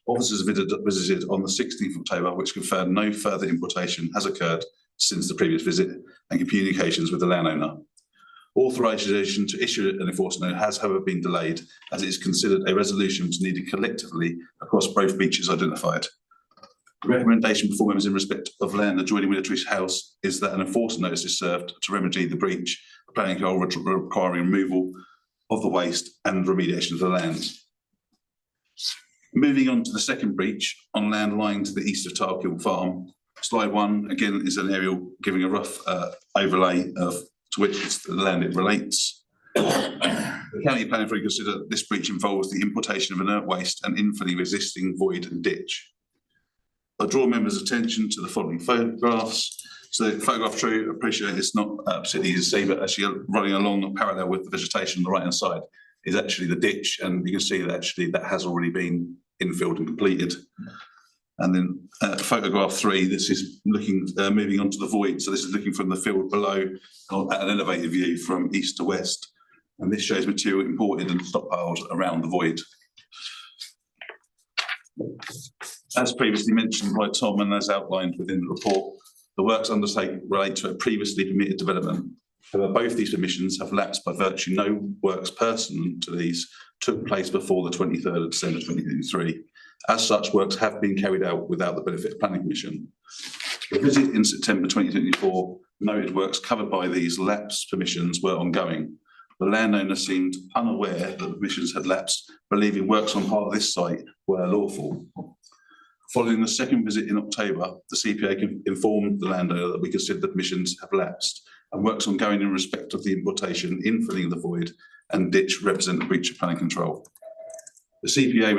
Speaker 17: Officers visited on the 16th of October, which confirmed no further importation has occurred since the previous visit, and communications with the landowner. Authorisation to issue an enforcement note has, however, been delayed, as it is considered a resolution was needed collectively across both beaches identified. The recommendation before members in respect of land adjoining Military's house is that an enforcement notice is served to remedy the breach, planning control requiring removal of the waste and remediation of the land. Moving on to the second breach on land lying to the east of Tarkill Farm. Slide 1 again is an aerial giving a rough overlay of to which the land it relates. The county planning for consider this breach involves the importation of inert waste and infilling of existing void and ditch. I draw members' attention to the following photographs. So photograph 2, I appreciate it's not particularly easy to see, but actually running along parallel with the vegetation on the right hand side is actually the ditch, and you can see that actually that has already been infilled and completed. And then photograph 3, this is looking, moving on to the void. So this is looking from the field below at an elevated view from east to west. And this shows material imported and stockpiled around the void. As previously mentioned by Tom and as outlined within the report, the works undertaken relate to a previously permitted development. However, both these permissions have lapsed by virtue no works pertinent to these took place before the 23rd of December 2023. As such, works have been carried out without the benefit of planning permission. The visit in September 2024 noted works covered by these lapsed permissions were ongoing. The landowner seemed unaware that the permissions had lapsed, believing works on part of this site were lawful. Following the second visit in October, the CPA informed the landowner that we consider the permissions have lapsed and works ongoing in respect of the importation, infilling of the void and ditch represent a breach of planning control. The CPA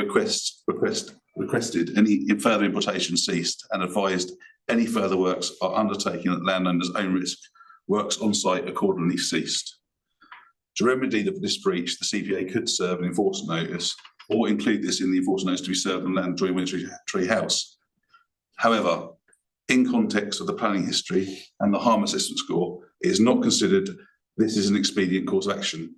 Speaker 17: requested any further importation ceased and advised any further works are undertaken at landowner's own risk. Works on site accordingly ceased. To remedy this breach, the CPA could serve an enforcement notice or include this in the enforcement notice to be served on land adjoining Military House. However, in context of the planning history and the harm assessment score, it is not considered this is an expedient course of action.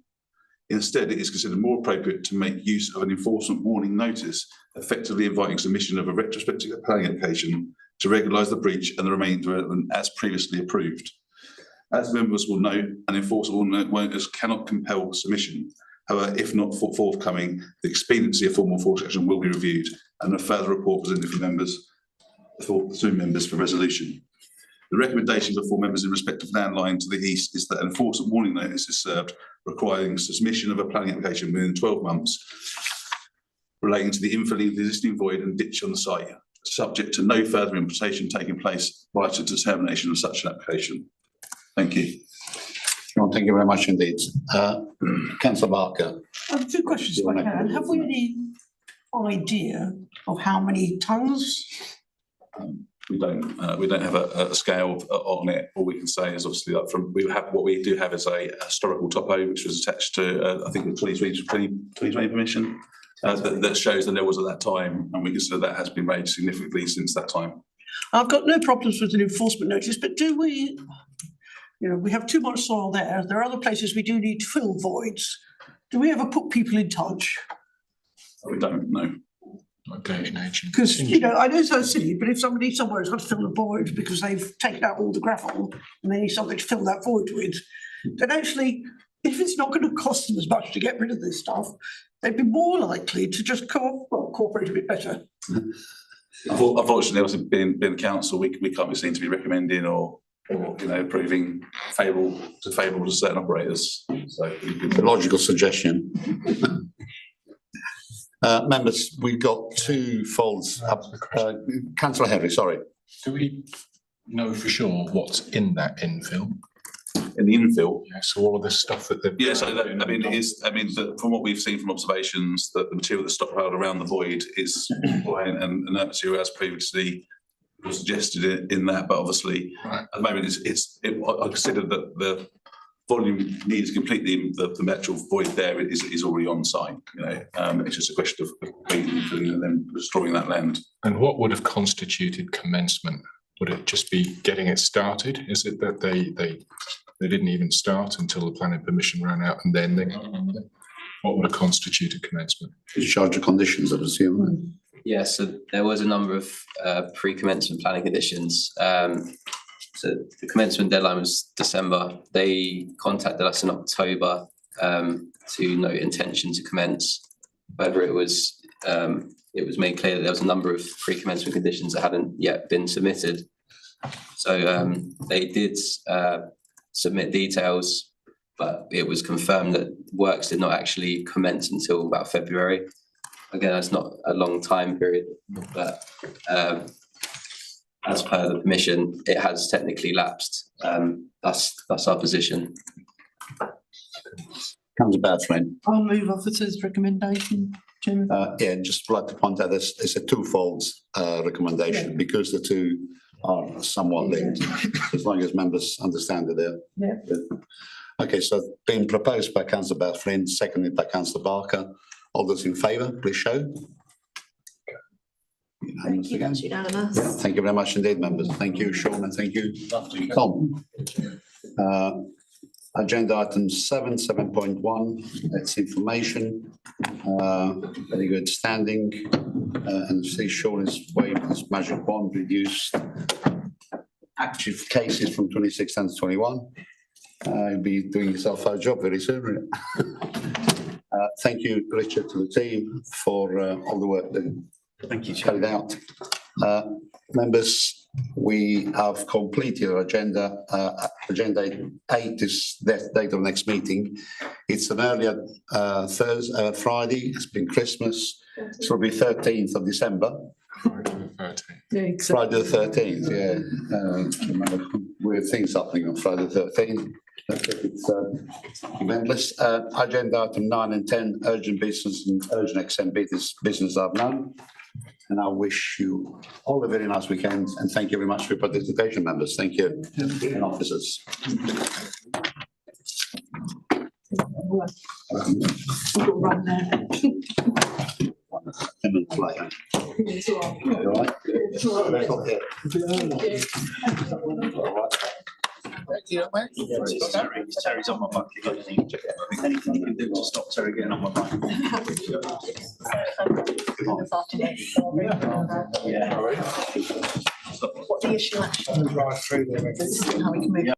Speaker 17: Instead, it is considered more appropriate to make use of an enforcement warning notice, effectively inviting submission of a retrospective planning application to regularise the breach and the remaining development as previously approved. As members will note, an enforcement notice cannot compel submission. However, if not forthcoming, the expediency of formal enforcement action will be reviewed and a further report presented to members for resolution. The recommendation before members in respect of land lying to the east is that an enforcement warning notice is served requiring submission of a planning application within 12 months relating to the infilling of the existing void and ditch on the site, subject to no further importation taking place prior to determination of such an application. Thank you.
Speaker 2: Well, thank you very much indeed. Councillor Barker.
Speaker 15: Two questions if I can. Have we any idea of how many tonnes?
Speaker 17: We don't have a scale on it. All we can say is obviously that what we do have is a historical topo, which was attached to, I think the 2020 permission, that shows the levels at that time, and we consider that has been raised significantly since that time.
Speaker 15: I've got no problems with an enforcement notice, but do we, we have too much soil there. There are other places we do need to fill voids. Do we ever put people in touch?
Speaker 17: We don't know.
Speaker 15: Because, I know it's so silly, but if somebody somewhere has got to fill a void because they've taken out all the gravel and they need something to fill that void with, then actually, if it's not going to cost them as much to get rid of this stuff, they'd be more likely to just cooperate a bit better.
Speaker 17: Unfortunately, obviously, being the council, we can't be seen to be recommending or proving favourable to certain operators. So
Speaker 2: a logical suggestion. Members, we've got two folds up. Councillor Henry, sorry.
Speaker 7: Do we know for sure what's in that infill?
Speaker 17: In the infill?
Speaker 7: Yes, all of the stuff that they've.
Speaker 17: Yeah, so from what we've seen from observations, that the material that's stockpiled around the void is and that material as previously was suggested in that, but obviously at the moment I consider that the volume needs to complete the actual void there is already on site. It's just a question of filling and then destroying that land.
Speaker 7: And what would have constituted commencement? Would it just be getting it started? Is it that they didn't even start until the planning permission ran out and then what would have constituted commencement?
Speaker 2: Discharge of conditions, I assume.
Speaker 16: Yeah, so there was a number of pre-commencement planning conditions. So the commencement deadline was December. They contacted us in October to note intention to commence. However, it was made clear that there was a number of pre-commencement conditions that hadn't yet been submitted. So they did submit details, but it was confirmed that works did not actually commence until about February. Again, that's not a long time period, but as per the permission, it has technically lapsed. That's our position.
Speaker 2: Councillor Bathurst.
Speaker 12: I'll move officer's recommendation, Chairman.
Speaker 2: Just like to point out, it's a twofold recommendation because the two are somewhat linked, as long as members understand it there.
Speaker 12: Yeah.
Speaker 2: Okay, so being proposed by Councillor Bathurst, seconded by Councillor Barker. All those in favour, please show.
Speaker 3: Thank you, that's unanimous.
Speaker 2: Yeah, thank you very much indeed, members. Thank you, Sean, and thank you, Tom. Agenda item 7.1, that's information. Very good standing. And see Sean has waived his magic wand, reduced active cases from 26 down to 21. You'll be doing yourself a job very soon. Thank you, Richard, to the team for all the work that carried out. Members, we have completed our agenda. Agenda 8 is the date of next meeting. It's an earlier Friday. It's been Christmas. So it'll be 13th of December. Friday the 13th, yeah. Weird things happening on Friday the 13th. It's eventless. Agenda item 9 and 10, urgent business and urgent XMB, this business I've known. And I wish you all a very nice weekend and thank you very much for your participation, members. Thank you. And officers.
Speaker 12: Run there.
Speaker 2: It's all right.
Speaker 8: Terry's on my bucket. Anything you can do to stop Terry getting on my bucket.
Speaker 18: What the issue actually? How we can move.